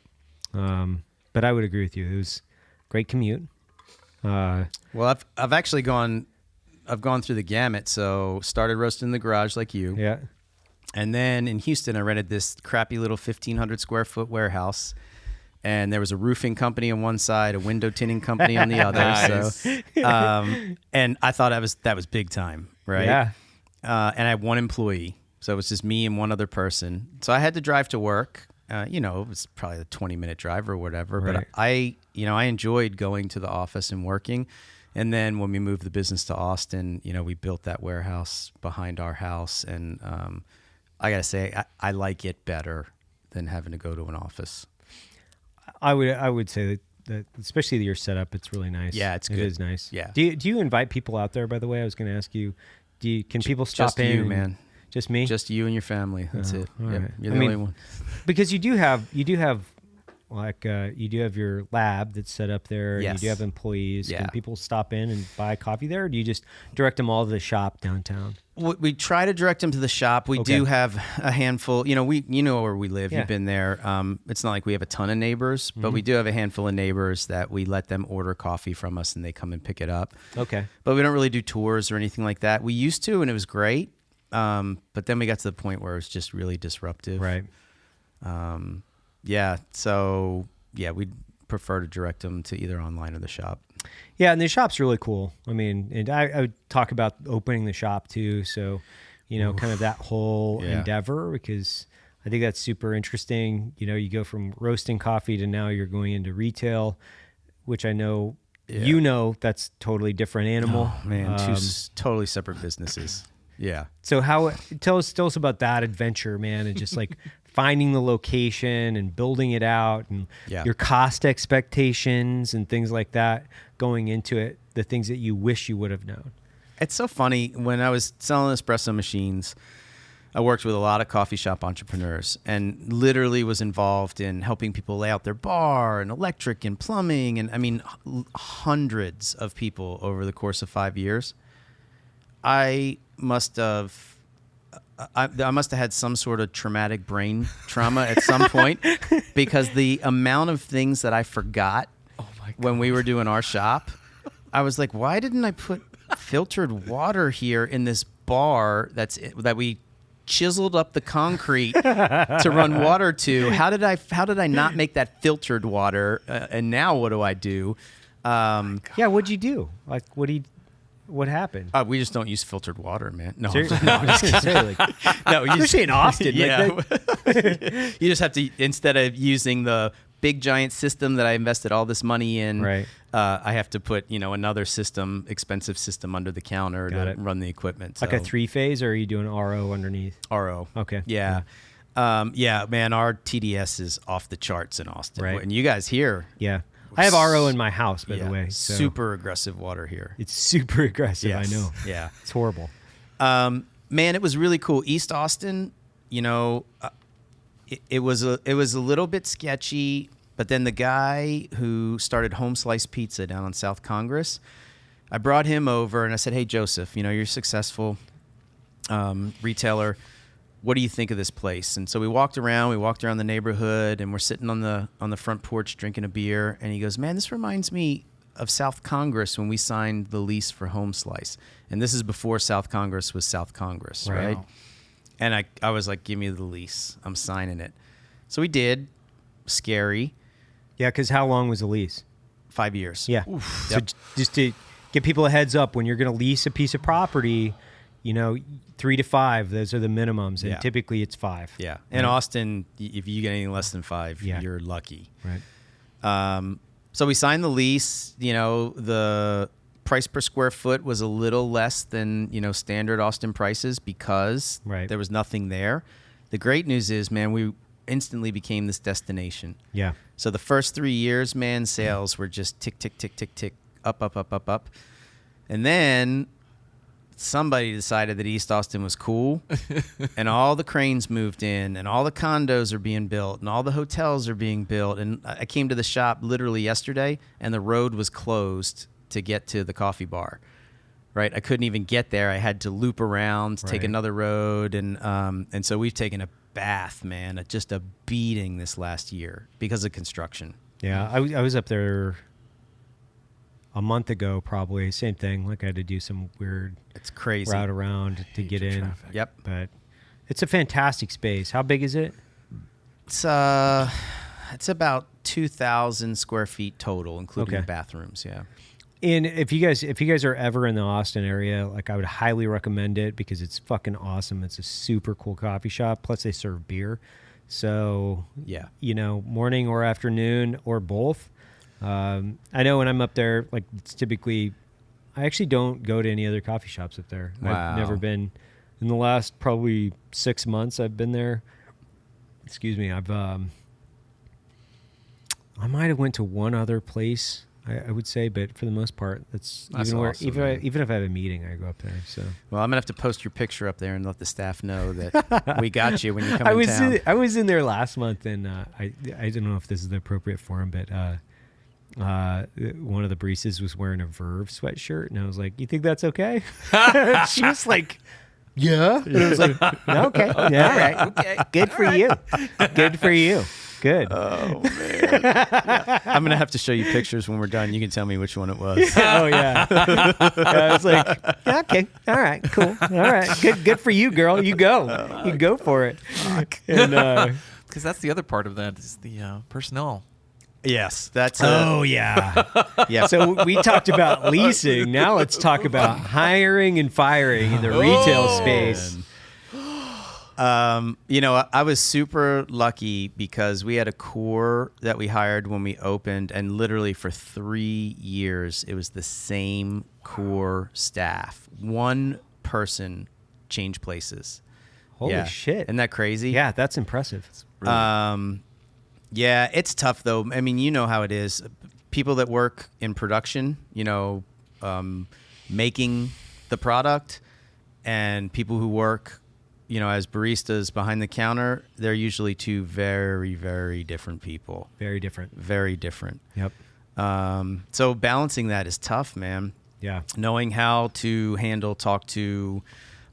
But I would agree with you. It was a great commute. Well, I've actually gone through the gamut. So started roasting in the garage like you. Yeah. And then in Houston, I rented this crappy little 1,500 square foot warehouse. And there was a roofing company on one side, a window tinting company on the other. Nice. So, and I thought that was big time, right? Yeah. And I had one employee, so it was just me and one other person. So I had to drive to work. It was probably a 20-minute drive or whatever. Right. But I enjoyed going to the office and working. And then when we moved the business to Austin, we built that warehouse behind our house, and I gotta say, I like it better than having to go to an office. I would say that especially your setup, it's really nice. Yeah, it's good. It is nice. Yeah. Do you invite people out there? By the way, I was going to ask you. Can people stop just in? You, man. Just me. Just you and your family. That's it. All Yep. right. You're the only one. Because you do have like you do have your lab that's set up there. Yes. And you do have employees. Yeah. Can people stop in and buy coffee there, or do you just direct them all to the shop downtown? We try to direct them to the shop. We do have a handful. You know where we live. Yeah. You've been there. It's not like we have a ton of neighbors, but we do have a handful of neighbors that we let them order coffee from us and they come and pick it up. Okay. But we don't really do tours or anything like that. We used to, and it was great. But then we got to the point where it was just really disruptive. Right. Yeah. So we'd prefer to direct them to either online or the shop. Yeah, and the shop's really cool. I mean, and I would talk about opening the shop too. So, kind of that whole endeavor, because I think that's super interesting. You go from roasting coffee to now you're going into retail, which I know, that's totally different animal. Oh, man, two totally separate businesses. Yeah. So tell us about that adventure, man, and just like finding the location and building it out and your cost expectations and things like that going into it, the things that you wish you would have known. It's so funny. When I was selling espresso machines, I worked with a lot of coffee shop entrepreneurs and literally was involved in helping people lay out their bar and electric and plumbing. And I mean, hundreds of people over the course of 5 years. I must have had some sort of traumatic brain trauma at some point, because the amount of things that I forgot when we were doing our shop, I was like, why didn't I put filtered water here in this bar that we chiseled up the concrete to run water to? How did I not make that filtered water? And now what do I do? What'd you do? Like, What happened? We just don't use filtered water, man. No, Seriously? No, I'm just gonna say, like, no, especially in Austin. Yeah, Like you just have to, instead of using the big giant system that I invested all this money in, Right. I have to put another system, expensive system under the counter Got to it. run the equipment. like a 3-phase, or are you doing RO underneath? RO. Okay. Yeah. Yeah, man, our TDS is off the charts in Austin. Right. And you guys here, Yeah. I have RO in my house, by the way. So super aggressive water here. It's super aggressive. Yes. I know. Yeah. It's horrible. Man, it was really cool. East Austin, it was a little bit sketchy, but then the guy who started Home Slice Pizza down on South Congress, I brought him over and I said, "Hey, Joseph, you're a successful retailer. What do you think of this place?" And so we walked around the neighborhood, and we're sitting on the front porch drinking a beer. And he goes, "Man, this reminds me of South Congress when we signed the lease for Home Slice." And this is before South Congress was South Congress, right? Wow. And I was like, "Give me the lease. I'm signing it." So we did. Scary. Yeah, because how long was the lease? 5 years. Yeah. Oof. So Yep. just to give people a heads up, when you're going to lease a piece of property, 3 to 5, those are the minimums, and Yeah. typically it's 5. Yeah. In Austin, if you get anything less than 5, Yeah. you're lucky. Right. So we signed the lease. The price per square foot was a little less than standard Austin prices because Right. there was nothing there. The great news is, man, we instantly became this destination. Yeah. So the first 3 years, man, sales were just tick, tick, tick, tick, tick, up, up, up, up, up. And then somebody decided that East Austin was cool, and all the cranes moved in, and all the condos are being built, and all the hotels are being built. And I came to the shop literally yesterday, and the road was closed to get to the coffee bar. Right, I couldn't even get there. I had to loop around, take Right. another road, and so we've taken a bath, man, just a beating this last year because of construction. Yeah. I was up there a month ago, probably. Same thing. Like I had to do some weird It's crazy. route around to get the in. traffic. Yep. But it's a fantastic space. How big is it? It's about 2,000 square feet total, including Okay. the bathrooms. Yeah. And if you guys are ever in the Austin area, like I would highly recommend it because it's fucking awesome. It's a super cool coffee shop. Plus they serve beer. So, Yeah. morning or afternoon or both. I know when I'm up there, like it's typically, I actually don't go to any other coffee shops up there. Wow. I've never been in the last probably 6 months I've been there. Excuse me. I might have went to one other place, I would say, but for the most part, that's even awesome, man. even if I have a meeting, I go up there. So Well, I'm gonna have to post your picture up there and let the staff know that we got you when you come in town. I was in there last month, and I don't know if this is the appropriate forum, but one of the baristas was wearing a Verve sweatshirt, and I was like, "You think that's okay?" She was like, "Yeah," and I was like, "Okay, yeah, all right, okay, good for you, good for you, good." Oh man! I'm gonna have to show you pictures when we're done. You can tell me which one it was. Oh yeah. I was like, yeah, okay, all right, cool, all right, good for you, girl. You go, you go for it. And Because that's the other part of that is the personnel. Yes, that's. yeah, yeah. So we talked about leasing. Now let's talk about hiring and firing in the retail space. I was super lucky because we had a core that we hired when we opened, and literally for 3 years, it was the same core staff. One person changed places. Holy Yeah. shit! Isn't that crazy? Yeah, that's impressive. Yeah, it's tough though. I mean, you know how it is. People that work in production, making the product, and people who work, as baristas behind the counter, they're usually two very, very different people. Very different. Very different. Yep. So balancing that is tough, man. Yeah. Knowing how to handle, talk to,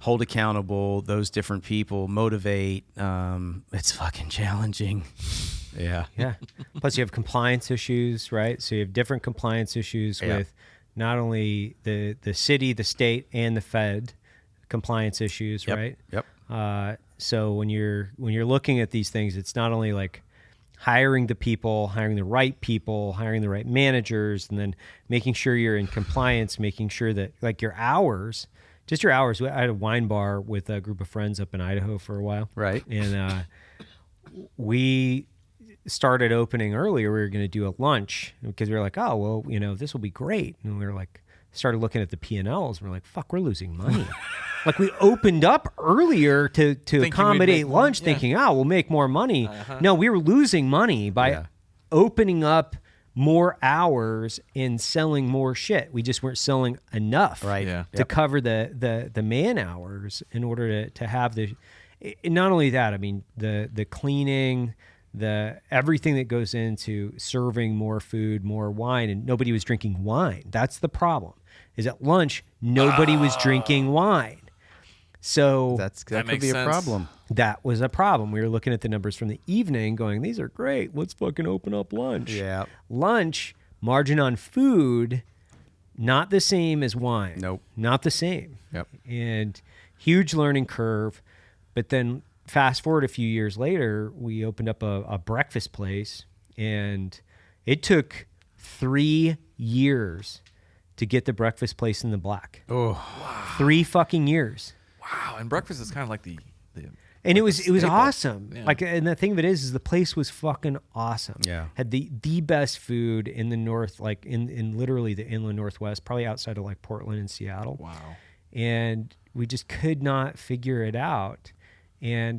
hold accountable those different people, motivate. It's fucking challenging. Yeah. Yeah. Plus, you have compliance issues, right? So you have different compliance issues Yeah. with not only the city, the state, and the Fed compliance issues, Yep. right? Yep. So when you're looking at these things, it's not only like hiring the people, hiring the right people, hiring the right managers, and then making sure you're in compliance, making sure that like your hours, just your hours. I had a wine bar with a group of friends up in Idaho for a while. Right. And we started opening earlier. We were going to do a lunch because we were like, oh, well, you know, this will be great. And we were like, started looking at the P&Ls. We're like, fuck, we're losing money. Like we opened up earlier to accommodate lunch thinking, oh, we'll make more money. No, we were losing money by opening up more hours and selling more shit. We just weren't selling enough to cover the man hours in order to have the, not only that, I mean, the cleaning, the everything that goes into serving more food, more wine, and nobody was drinking wine. That's the problem. Is at lunch, nobody was drinking wine. So that could be a problem. That was a problem. We were looking at the numbers from the evening going, these are great. Let's fucking open up lunch. Yeah. Lunch, margin on food, not the same as wine. Nope. Not the same. Yep. And huge learning curve. But then fast forward a few years later, we opened up a breakfast place, and it took 3 years to get the breakfast place in the black. Oh, wow. 3 fucking years. Wow. And breakfast is kind of like the and it was awesome. Yeah. Like, and the thing of it is the place was fucking awesome. Yeah. Had the best food in the north, like in literally the inland Northwest, probably outside of like Portland and Seattle. Wow. And we just could not figure it out. And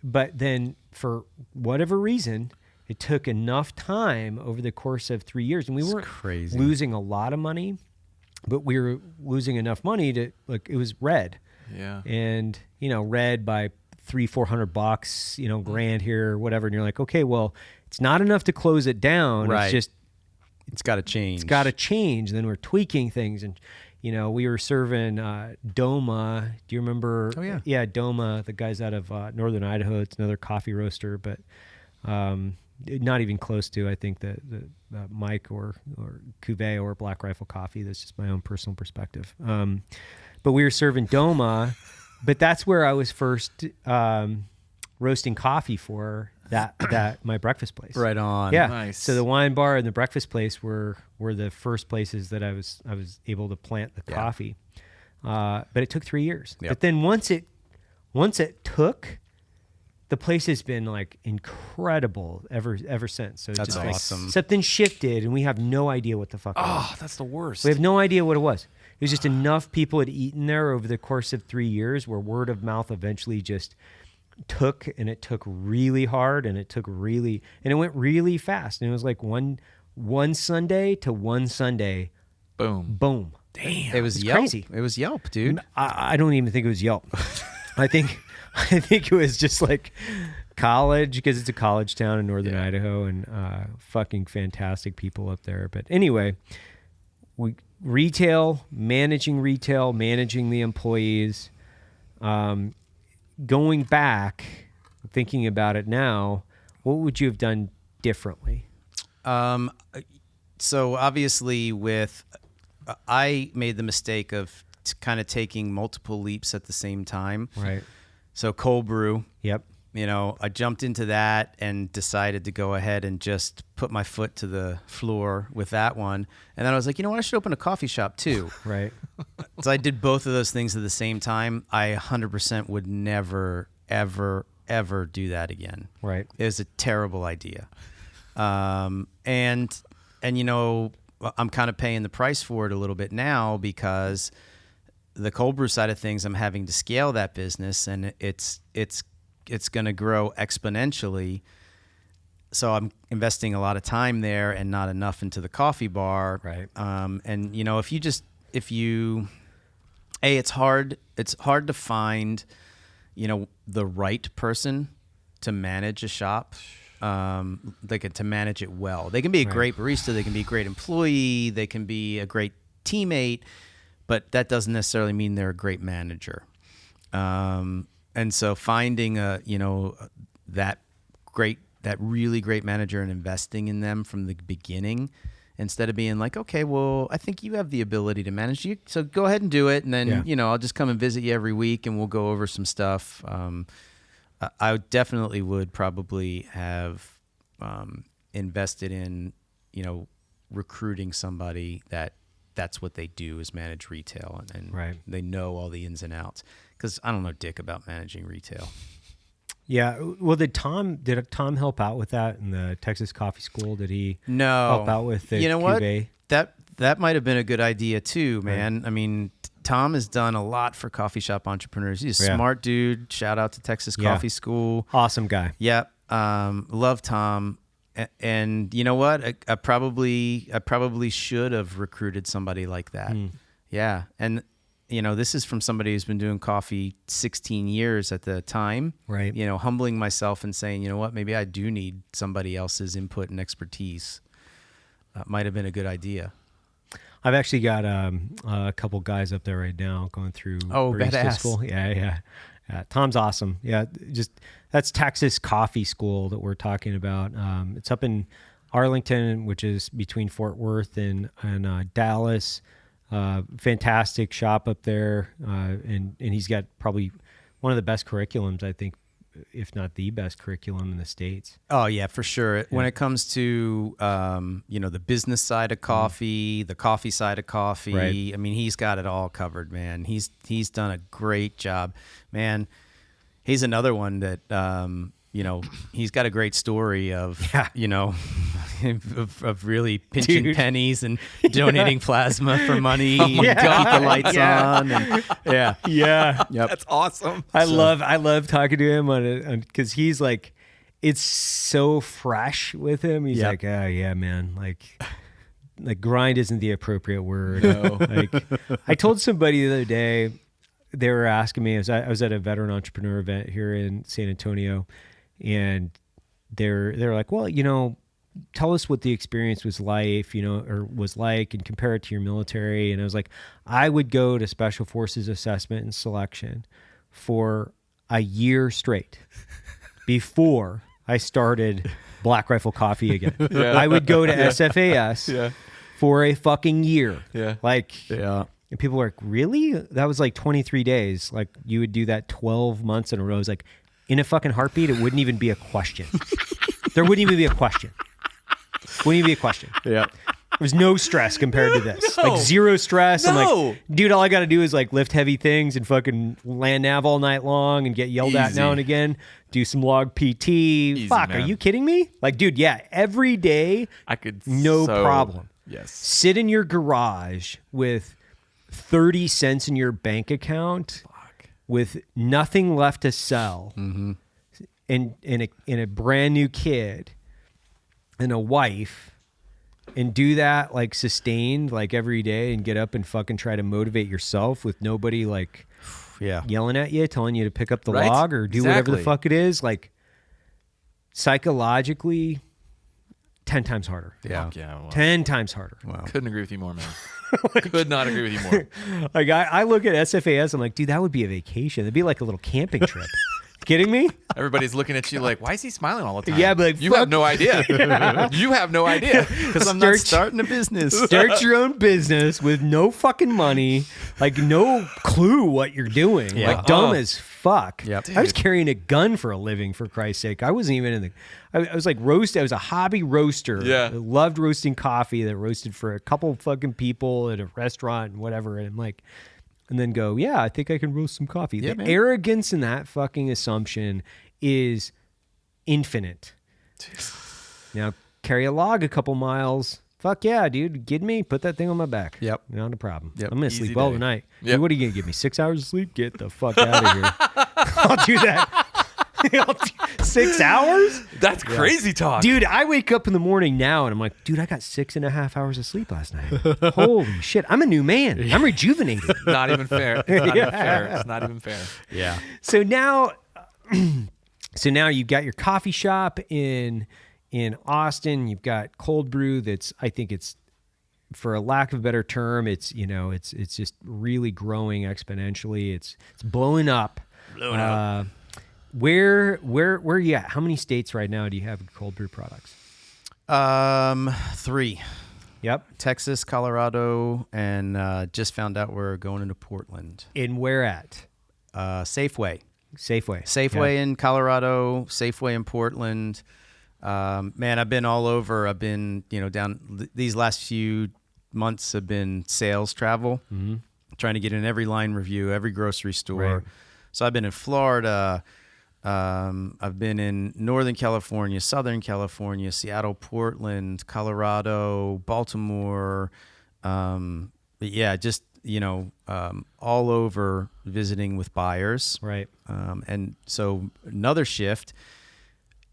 but then for whatever reason, it took enough time over the course of 3 years, and we weren't losing a lot of money, but we were losing enough money to, like, it was red. Yeah. And, you know, red by $300-400, you know, grand here or whatever. And you're like, okay, well, it's not enough to close it down. Right. It's just, it's got to change. It's got to change. And then we're tweaking things. And, you know, we were serving Doma. Do you remember? Oh, yeah. Yeah, Doma, the guys out of northern Idaho. It's another coffee roaster, but not even close to, I think, the Mike or Cuvee or Black Rifle Coffee. That's just my own personal perspective. But we were serving Doma, but that's where I was first roasting coffee for that my breakfast place. Right on. Yeah. Nice. So the wine bar and the breakfast place were the first places that I was able to plant the coffee. But it took 3 years. Yep. But then once it took, the place has been like incredible ever since. So that's just awesome. Like something shifted, and we have no idea what the fuck. Oh, that's the worst. We have no idea what it was. It was just enough people had eaten there over the course of 3 years, where word of mouth eventually just took, and it took really hard, and it went really fast. And it was like one Sunday to one Sunday, boom. Damn, it was Yelp. Crazy. It was Yelp, dude. I don't even think it was Yelp. I think it was just like college, because it's a college town in northern Idaho, and fucking fantastic people up there. But anyway, retail, managing the employees. Going back, thinking about it now, what would you have done differently? So obviously I made the mistake of kind of taking multiple leaps at the same time. Right. So cold brew. Yep. You know, I jumped into that and decided to go ahead and just put my foot to the floor with that one. And then I was like, you know what? I should open a coffee shop too. Right. So I did both of those things at the same time. I 100% would never, ever, ever do that again. Right. It was a terrible idea. And you know, I'm kind of paying the price for it a little bit now, because the cold brew side of things, I'm having to scale that business, and it's going to grow exponentially. So I'm investing a lot of time there and not enough into the coffee bar. Right. And you know, it's hard to find, you know, the right person to manage a shop. To manage it well. They can be a great barista, they can be a great employee, they can be a great teammate, but that doesn't necessarily mean they're a great manager. And so finding that really great manager and investing in them from the beginning, instead of being like, okay, well, I think you have the ability to manage you, so go ahead and do it, and then you know, I'll just come and visit you every week and we'll go over some stuff. I definitely would probably have invested in, recruiting somebody that's what they do is manage retail and right. they know all the ins and outs. Because I don't know dick about managing retail. Yeah. Well, did Tom help out with that in the Texas Coffee School? Did he No. help out with the Cuvee? What? That might have been a good idea too, man. Right. I mean, Tom has done a lot for coffee shop entrepreneurs. He's a smart dude. Shout out to Texas Coffee School. Awesome guy. Yep. Love Tom. And you know what? I probably should have recruited somebody like that. Yeah. And this is from somebody who's been doing coffee 16 years at the time. Right. Humbling myself and saying, you know what? Maybe I do need somebody else's input and expertise. Might have been a good idea. I've actually got a couple guys up there right now going through barista badass. school. Yeah. Tom's awesome. Yeah, that's Texas Coffee School that we're talking about. It's up in Arlington, which is between Fort Worth and Dallas. Fantastic shop up there, and he's got probably one of the best curriculums, I think, if not the best curriculum in the States. Oh yeah, for sure. Yeah. When it comes to the business side of coffee, the coffee side of coffee, right. I mean, he's got it all covered, man. He's done a great job, man. He's another one that he's got a great story of of really pinching pennies and donating plasma for money and keep the lights on. And, Yeah. Yep. That's awesome. I love talking to him on it because he's like, it's so fresh with him. He's like, oh yeah, man, like grind isn't the appropriate word. No. Like I told somebody the other day, they were asking me, I was at a veteran entrepreneur event here in San Antonio, and they're like, well, tell us what the experience was like, and compare it to your military. And I was like, I would go to Special Forces Assessment and Selection for a year straight before I started Black Rifle Coffee again. I would go to SFAS for a fucking year. And people were like, really? That was like 23 days. Like you would do that 12 months in a row. It was like, in a fucking heartbeat, it wouldn't even be a question. There wouldn't even be a question. Wouldn't even be a question. Yeah. There was no stress compared to this. Like zero stress. I'm like, dude, all I got to do is like lift heavy things and fucking land nav all night long and get yelled at now and again. Do some log PT. Fuck, man. Are you kidding me? Like, dude, yeah, every day, I could no problem. Yes. Sit in your garage with 30 cents in your bank account with nothing left to sell and a brand new kid and a wife and do that like sustained like every day and get up and fucking try to motivate yourself with nobody like yelling at you, telling you to pick up the log or do whatever the fuck it is, like psychologically 10 times harder. Yeah. Wow. 10 times harder. Wow. Couldn't agree with you more, man. Could not agree with you more. Like I look at SFAS, I'm like, dude, that would be a vacation. It'd be like a little camping trip. Kidding me? Everybody's looking at you like, why is he smiling all the time? Yeah, but like, you have no idea. You have no idea. Because I'm not starting a business. Start your own business with no fucking money, like no clue what you're doing. Yeah. Like dumb as fuck. Yep. I was carrying a gun for a living, for Christ's sake. I wasn't even in the... I was like I was a hobby roaster. Yeah. I loved roasting coffee that roasted for a couple fucking people at a restaurant and whatever. And I'm like... And then go, yeah, I think I can roast some coffee. Yeah, the man. arrogance in that fucking assumption is infinite. Now, carry a log a couple miles. Fuck yeah, dude. Get me. Put that thing on my back. Yep. Not a problem. Yep. I'm going to Easy sleep well day. tonight. Yep. Dude, what are you going to give me? 6 hours of sleep? Get the fuck out of here. I'll do that. 6 hours? That's crazy talk. Dude, I wake up in the morning now and I'm like, dude, I got 6.5 hours of sleep last night. Holy shit. I'm a new man. I'm rejuvenated. Not even fair. It's not even fair. It's not even fair. Yeah. So now you've got your coffee shop in Austin. You've got cold brew that's, I think it's, for a lack of a better term, it's just really growing exponentially. It's blowing up. Where are you at? How many states right now do you have cold brew products? 3. Yep. Texas, Colorado, and just found out we're going into Portland. And where at? Safeway Safeway in Colorado, Safeway in Portland. Man, I've been all over. I've been, these last few months have been sales travel, trying to get in every line review, every grocery store. Right. So I've been in Florida. I've been in Northern California, Southern California, Seattle, Portland, Colorado, Baltimore. Just, all over visiting with buyers. Right. And so another shift,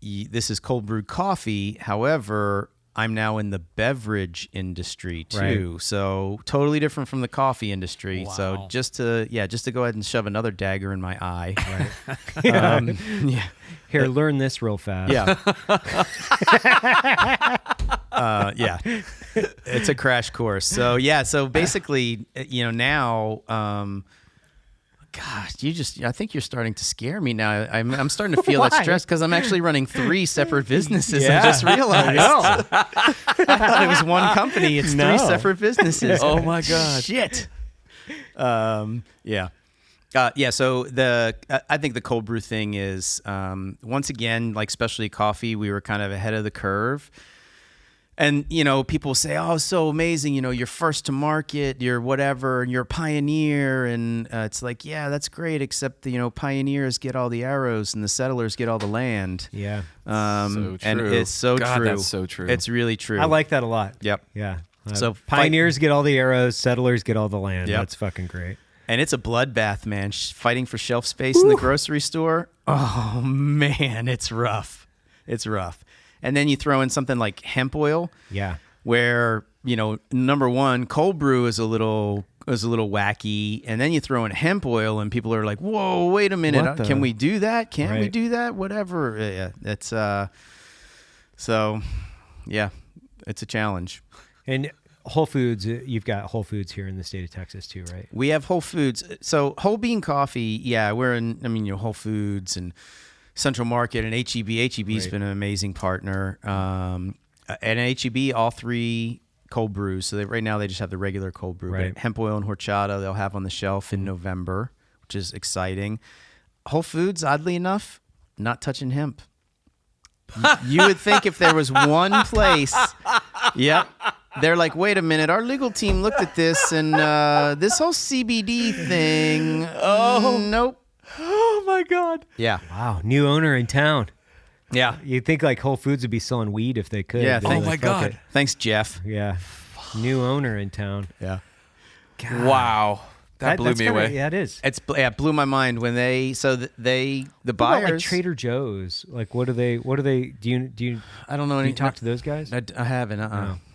this is cold brewed coffee. However, I'm now in the beverage industry too. Right. So totally different from the coffee industry. Wow. So just to go ahead and shove another dagger in my eye. Right. Yeah. Here, learn this real fast. Yeah. Yeah. It's a crash course. So so basically, now, gosh, I think you're starting to scare me now. I'm starting to feel that stress because I'm actually running 3 separate businesses. Yeah. I just realized. I know. I thought it was one company. It's 3 separate businesses. Oh my God. Shit. Yeah. So I think the cold brew thing is, once again, like specialty coffee, we were kind of ahead of the curve. And, people say, oh, so amazing, you're first to market, you're whatever, and you're a pioneer. And it's like, yeah, that's great, except, pioneers get all the arrows and the settlers get all the land. Yeah. So true. And it's so God, true. that's so true. It's really true. I like that a lot. Yep. Yeah. So pioneers get all the arrows, settlers get all the land. Yep. That's fucking great. And it's a bloodbath, man. Fighting for shelf space in the grocery store. Oh, man, it's rough. It's rough. And then you throw in something like hemp oil. Yeah. Where, number one, cold brew is a little wacky. And then you throw in hemp oil and people are like, whoa, wait a minute. Can we do that? Can't we do that? Whatever. Yeah. It's, so, yeah, it's a challenge. And Whole Foods, you've got Whole Foods here in the state of Texas too, right? We have Whole Foods. So whole bean coffee, yeah, we're in, Whole Foods and Central Market and HEB. HEB's been an amazing partner. And HEB, all 3 cold brews. So right now they just have the regular cold brew. Right. But hemp oil and horchata they'll have on the shelf in November, which is exciting. Whole Foods, oddly enough, not touching hemp. You would think if there was one place, yep. They're like, wait a minute, our legal team looked at this and this whole CBD thing, nope. Oh my God. Yeah. Wow. New owner in town. Yeah. You'd think like Whole Foods would be selling weed if they could. Yeah. They're Oh like, my fuck God. it. Thanks, Jeff. Yeah. New owner in town. Yeah. Wow. That blew that's me kinda, away. Yeah, it is. It blew my mind when the What about, buyers. like Trader Joe's, like what do they? Do you I don't know do any. you talk to those guys? I haven't.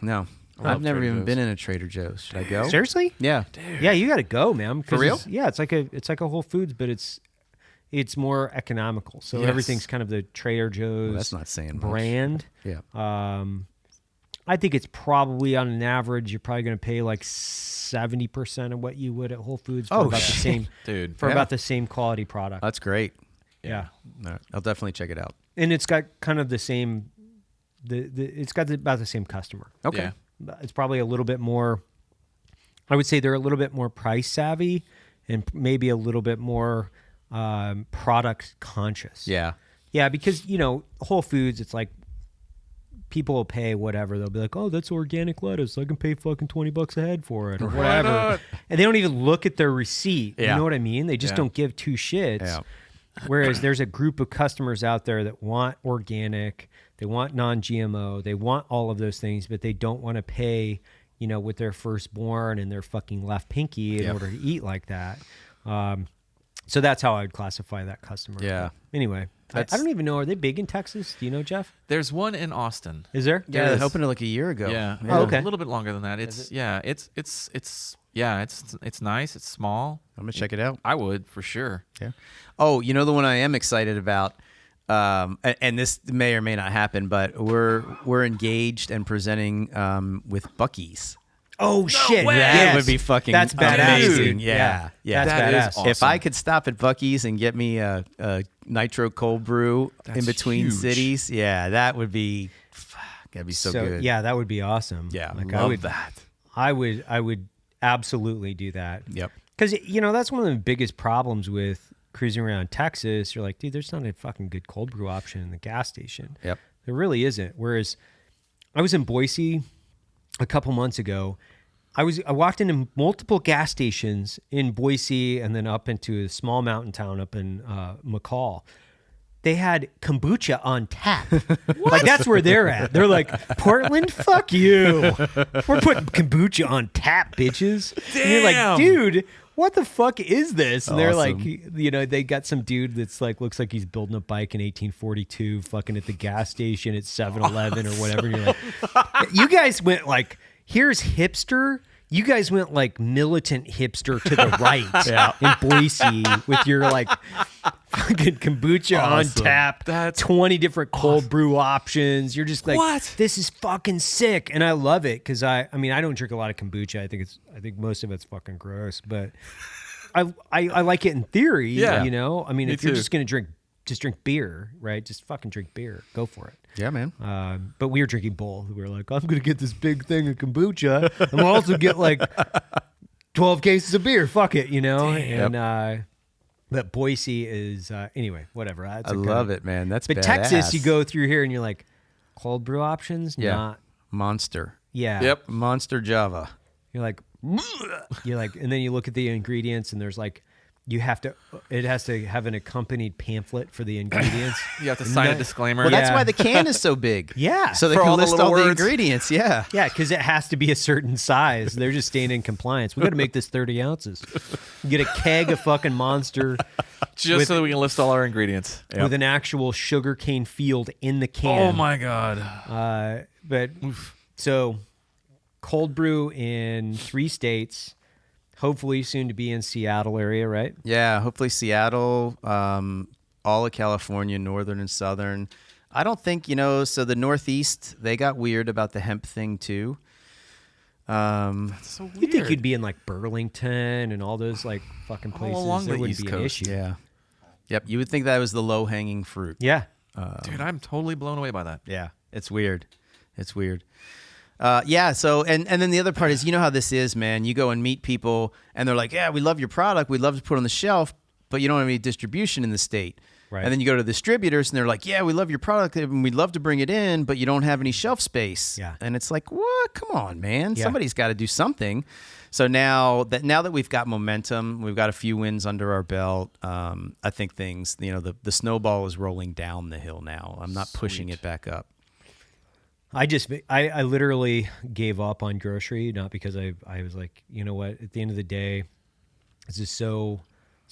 No. I've never Trader even Joe's. been in a Trader Joe's. Should I go? Seriously? Yeah. Yeah, you got to go, man. 'cause For real? It's like a Whole Foods, but it's more economical. So Yes. everything's kind of the Trader Joe's Well, that's not saying much. brand. Yeah. I think it's probably on an average, you're probably going to pay like 70% of what you would at Whole Foods for about the same Dude. for Yeah. about the same quality product. That's great. yeah. All right. I'll definitely check it out. And it's got kind of the same it's got about the same customer. Okay. Yeah. It's probably a little bit more, I would say they're a little bit more price savvy and maybe a little bit more product conscious. Yeah. Yeah, because, Whole Foods, it's like people will pay whatever. They'll be like, oh, that's organic lettuce. I can pay fucking $20 a head for it or whatever. not? And they don't even look at their receipt. Yeah. You know what I mean? They just Yeah. don't give 2 shits. Yeah. Whereas there's a group of customers out there that want organic, they want non-GMO, they want all of those things, but they don't want to pay, with their firstborn and their fucking left pinky in Yep. order to eat like that. So that's how I would classify that customer. Yeah. But anyway, I don't even know. Are they big in Texas? Do you know, Jeff? There's one in Austin. Is there? Yeah. They opened it like a year ago. Yeah. Oh, okay. A little bit longer than that. It's it's nice. It's small. I'm gonna check it out. I would for sure. Yeah. Oh, the one I am excited about, and this may or may not happen, but we're engaged and presenting with Buc-ee's. Oh shit! way. That Yes. would be fucking That's badass. amazing. Dude. Yeah. That's That badass. is awesome. If I could stop at Buc-ee's and get me a nitro cold brew in That's between huge. cities, that'd be so good. Yeah, that would be awesome. Yeah, like love that. I would absolutely do that. Yep. Because that's one of the biggest problems with cruising around Texas. You're like, dude, there's not a fucking good cold brew option in the gas station. Yep. There really isn't. Whereas I was in Boise a couple months ago. I walked into multiple gas stations in Boise and then up into a small mountain town up in McCall. They had kombucha on tap. Like, that's where they're at. They're like, Portland, fuck you. We're putting kombucha on tap, bitches. Damn. And you're like, dude, what the fuck is this? And they're like, Awesome. they got some dude that's like, looks like he's building a bike in 1842, fucking at the gas station at 7-Eleven or whatever. And you're like, you guys went like, here's hipster. You guys went like militant hipster to the right in Boise with your like fucking kombucha on tap, That's 20 different cold brew options. You're just like, What? this is fucking sick. And I love it because I mean, I don't drink a lot of kombucha. I think most of it's fucking gross, but I like it in theory, Yeah. you know? I mean, Me if you're too. just going to just drink beer, right? Just fucking drink beer. Go for it. Yeah, man. But we were drinking both. We were like, I'm going to get this big thing of kombucha. And we'll also get like 12 cases of beer. Fuck it, you know? Damn. And, but Boise is, anyway, whatever. I love it, man. That's But badass. Texas, you go through here and you're like, cold brew options? Yeah. Not. Monster. Yeah. Yep. Monster Java. You're like, and then you look at the ingredients and there's like, it has to have an accompanied pamphlet for the ingredients. You have to sign a disclaimer. Well, that's Yeah. why the can is so big. Yeah. So they For can all the list little all the words. ingredients. Yeah. Yeah, because it has to be a certain size. They're just staying in compliance. We got to make this 30 ounces. Get a keg of fucking Monster Just so that we can list all our ingredients. with an actual sugarcane field in the can. Oh my God. But so cold brew in 3 states, hopefully soon to be in Seattle area, right? Yeah. Hopefully Seattle, all of California, northern and southern. I don't think, so the Northeast, they got weird about the hemp thing too. So weird. You'd think you'd be in like Burlington and all those like fucking places. along there the wouldn't East be an Coast. issue. Yeah. Yep. You would think that was the low hanging fruit. Yeah. Dude, I'm totally blown away by that. Yeah, it's weird. It's weird. Yeah, so, and then the other part is, you know how this is, man. You go and meet people, and they're like, yeah, we love your product. We'd love to put it on the shelf, but you don't have any distribution in the state. Right. And then you go to distributors, and they're like, yeah, we love your product, and we'd love to bring it in, but you don't have any shelf space. Yeah. And it's like, what? Come on, man. Yeah. Somebody's got to do something. So now that we've got momentum, we've got a few wins under our belt. I think things, the snowball is rolling down the hill now. I'm not pushing it back up. I literally gave up on grocery, not because I was like, you know what, at the end of the day, it's just so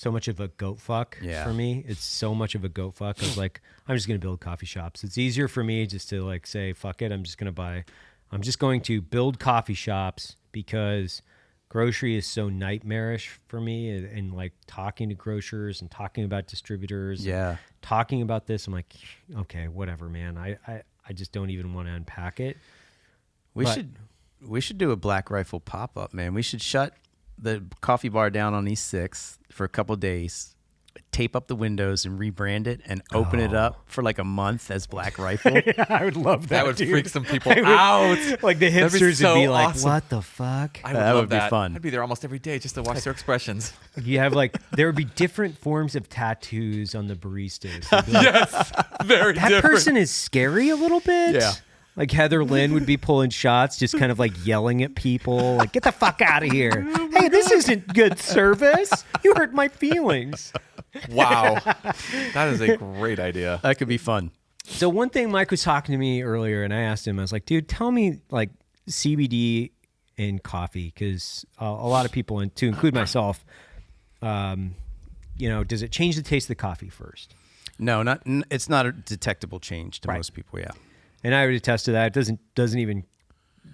much of a goat fuck for me. It's so much of a goat fuck. I was like, I'm just going to build coffee shops. It's easier for me just to like say, fuck it. I'm just going to build coffee shops because grocery is so nightmarish for me. And like talking to grocers and talking about distributors, and talking about this, I'm like, okay, whatever, man. I just don't even want to unpack it. We should do a Black Rifle pop-up, man. We should shut the coffee bar down on East 6th for a couple days, tape up the windows and rebrand it and open it up for like a month as Black Rifle. I would love that. That would dude. freak some people out. Like the That'd be hipsters so would be like, awesome. what the fuck? I would That love would be that. fun. I'd be there almost every day just to watch their expressions. You have like, there would be different forms of tattoos on the baristas. They'd be like, Yes, very that different. person is scary a little bit. Yeah. Like Heather Lynn would be pulling shots, just kind of like yelling at people, like, get the fuck out of here. Hey, this isn't good service. You hurt my feelings. Wow, that is a great idea. That could be fun. So one thing Mike was talking to me earlier, and I asked him, I was like, dude, tell me like CBD in coffee, because a lot of people, and to include myself, does it change the taste of the coffee first? No, it's not a detectable change to Right. most people, yeah. And I would attest to that. It doesn't even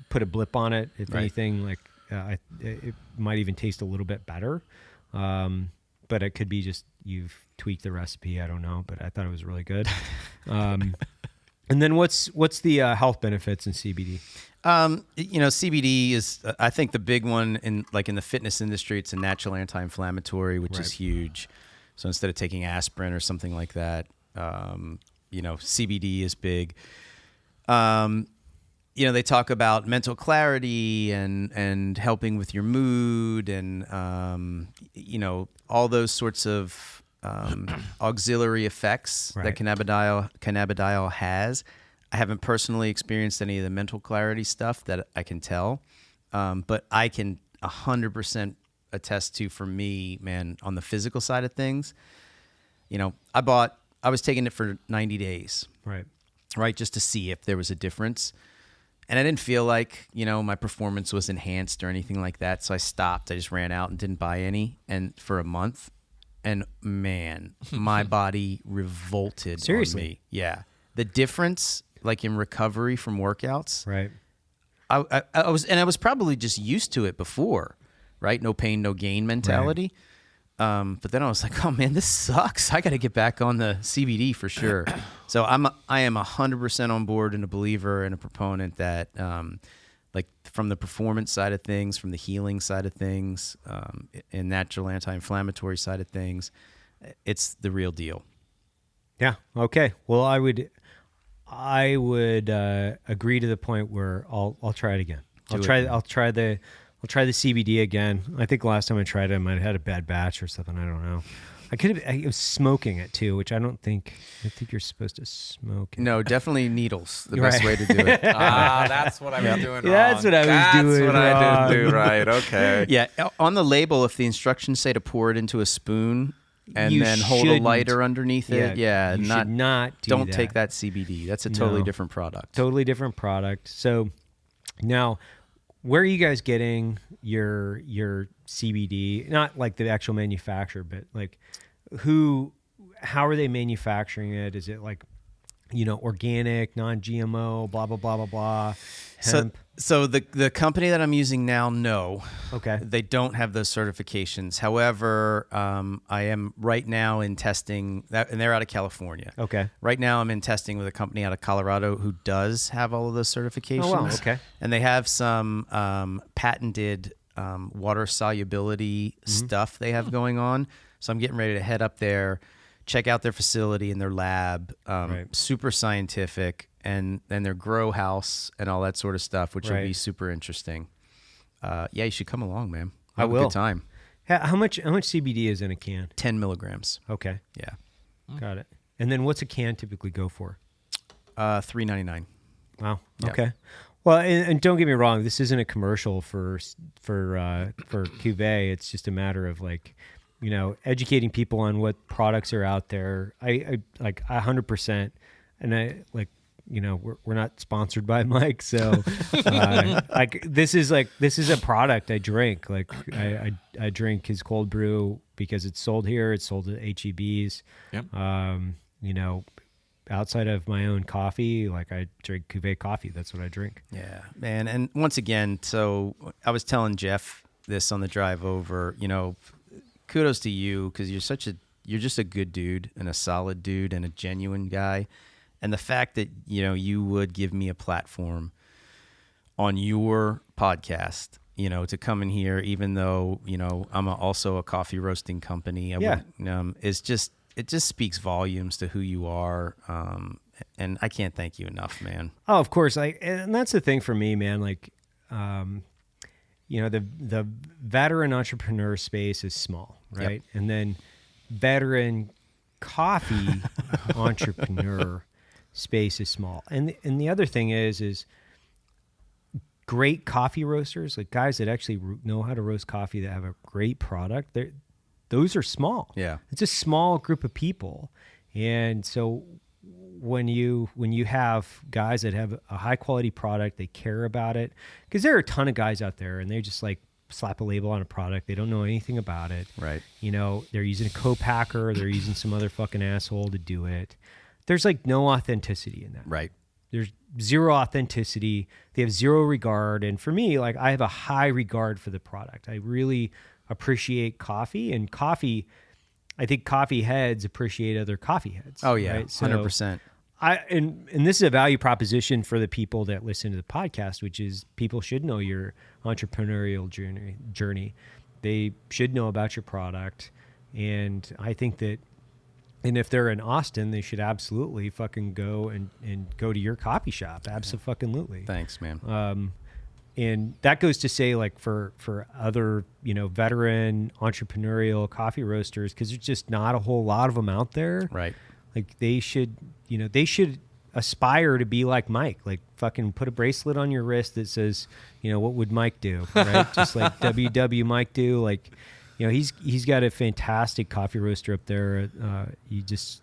put a blip on it. If Right. anything, like it might even taste a little bit better. But it could be just you've tweaked the recipe. I don't know, but I thought it was really good. And then what's the health benefits in CBD? CBD is, I think, the big one in the fitness industry. It's a natural anti-inflammatory, which is huge. So instead of taking aspirin or something like that, CBD is big. They talk about mental clarity and helping with your mood and, all those sorts of auxiliary effects that cannabidiol has. I haven't personally experienced any of the mental clarity stuff that I can tell, but I can 100% attest to, for me, man, on the physical side of things. I was taking it for 90 days, right, just to see if there was a difference. And I didn't feel like, my performance was enhanced or anything like that. So I stopped. I just ran out and didn't buy any. And for a month, and man, my body revolted. Seriously? On me. Yeah. The difference, like in recovery from workouts. Right. I was probably just used to it before, right? No pain, no gain mentality. Right. But then I was like, oh man, this sucks. I got to get back on the CBD for sure. So I am 100% on board and a believer and a proponent that, like from the performance side of things, from the healing side of things, and natural anti-inflammatory side of things, it's the real deal. Yeah. Okay. Well, I would agree to the point where I'll try it again. I'll try the CBD again. I think last time I tried it, I might have had a bad batch or something. I don't know. I was smoking it too, which I think you're supposed to smoke it. No, definitely needles. The best way to do it. That's what I was doing wrong. That's what I was doing wrong. I didn't do right. Okay. Yeah. On the label, if the instructions say to pour it into a spoon and You then hold a shouldn't. lighter underneath it, you should not do don't that. take that CBD. That's a totally different product. Totally different product. So now, where are you guys getting your CBD? Not like the actual manufacturer, but like how are they manufacturing it? Is it like, organic, non-GMO, blah, blah, blah, blah, blah, hemp? So the company that I'm using now, no. Okay. They don't have those certifications. However, I am right now in testing, and they're out of California. Okay. Right now I'm in testing with a company out of Colorado who does have all of those certifications. Oh, wow. Okay. And they have some patented water solubility stuff they have going on. So I'm getting ready to head up there, check out their facility and their lab, super scientific, and then their grow house and all that sort of stuff, which will be super interesting. You should come along, man. I will. Have a good time. How much CBD is in a can? 10 milligrams. Okay. Yeah. Got it. And then what's a can typically go for? $3.99. Wow. Yeah. Okay. Well, and don't get me wrong, this isn't a commercial for Cuvee. It's just a matter of like, educating people on what products are out there. I like 100%, and I like, we're not sponsored by Mike, so like this is a product I drink. Like I drink his cold brew because it's sold here. It's sold at HEBs. Yep. Outside of my own coffee, like I drink Cuvee Coffee. That's what I drink. Yeah, man. And once again, so I was telling Jeff this on the drive over, kudos to you, because you're just a good dude and a solid dude and a genuine guy. And the fact that, you would give me a platform on your podcast, to come in here, even though, I'm also a coffee roasting company. It just speaks volumes to who you are. And I can't thank you enough, man. Oh, of course. And that's the thing for me, man. Like, the veteran entrepreneur space is small, right? Yep. And then veteran coffee entrepreneur space is small. And the other thing is great coffee roasters, like guys that actually know how to roast coffee, that have a great product. Those are small. Yeah. It's a small group of people. And so when you have guys that have a high quality product, they care about it, because there are a ton of guys out there and they just like slap a label on a product. They don't know anything about it. Right. They're using a co-packer. They're using some other fucking asshole to do it. There's like no authenticity in that. Right. There's zero authenticity. They have zero regard. And for me, like, I have a high regard for the product. I really appreciate coffee, and coffee, I think coffee heads appreciate other coffee heads. Oh yeah. Right? So 100%. And this is a value proposition for the people that listen to the podcast, which is people should know your entrepreneurial journey. They should know about your product. And I think that, and if they're in Austin, they should absolutely fucking go and go to your coffee shop. Absolutely. Thanks, man. And that goes to say, like, for other, veteran entrepreneurial coffee roasters, because there's just not a whole lot of them out there. Right. Like, they should aspire to be like Mike. Like fucking put a bracelet on your wrist that says, what would Mike do, right? Just like WW Mike do. Like, he's got a fantastic coffee roaster up there. You just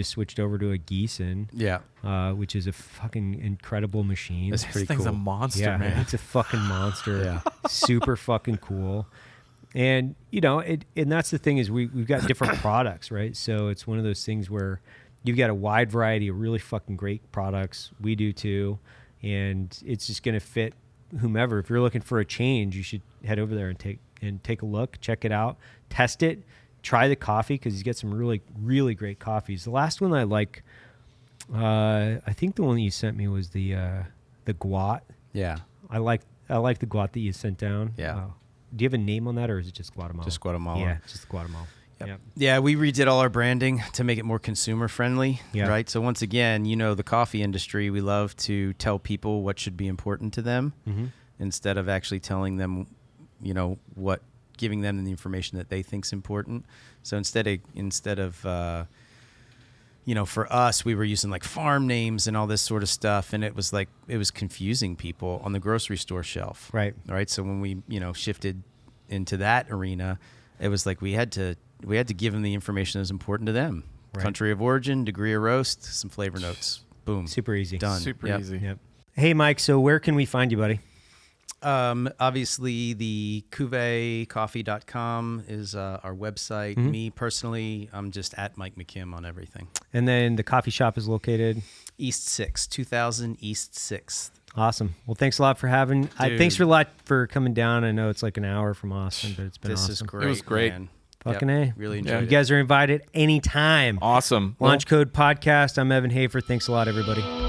switched over to a Gießen, which is a fucking incredible machine. This thing's a monster, man. It's a fucking monster. Super fucking cool. And and that's the thing is we've got different products, right? So it's one of those things where you've got a wide variety of really fucking great products. We do too, and it's just going to fit whomever. If you're looking for a change, you should head over there and take a look, check it out, test it, try the coffee because he's got some really, really great coffees. The last one I like, I think the one that you sent me was the Guat. Yeah, I like the Guat that you sent down. Yeah. Do you have a name on that, or is it just Guatemala? Just Guatemala. Yeah, just Guatemala. Yep. Yeah, we redid all our branding to make it more consumer friendly, right? So once again, the coffee industry, we love to tell people what should be important to them instead of actually telling them, giving them the information that they think's important. So instead of for us, we were using like farm names and all this sort of stuff, and it was confusing people on the grocery store shelf. Right. So when we, shifted into that arena, it was like we had to give them the information that was important to them. Right. Country of origin, degree of roast, some flavor notes. Boom. Super easy. Done. Super easy. Yep. Hey, Mike, so where can we find you, buddy? Obviously, the CuveeCoffee.com is our website. Me personally, I'm just at Mike McKim on everything. And then the coffee shop is located? East 6th, 2000 East 6th. Awesome. Well, thanks a lot for having. Thanks a lot for coming down. I know it's like an hour from Austin, but it's been awesome. This is great. It was great. Man. Fucking A. Really enjoyed it. You guys are invited anytime. Awesome. Launch Code Podcast. I'm Evan Hafer. Thanks a lot, everybody.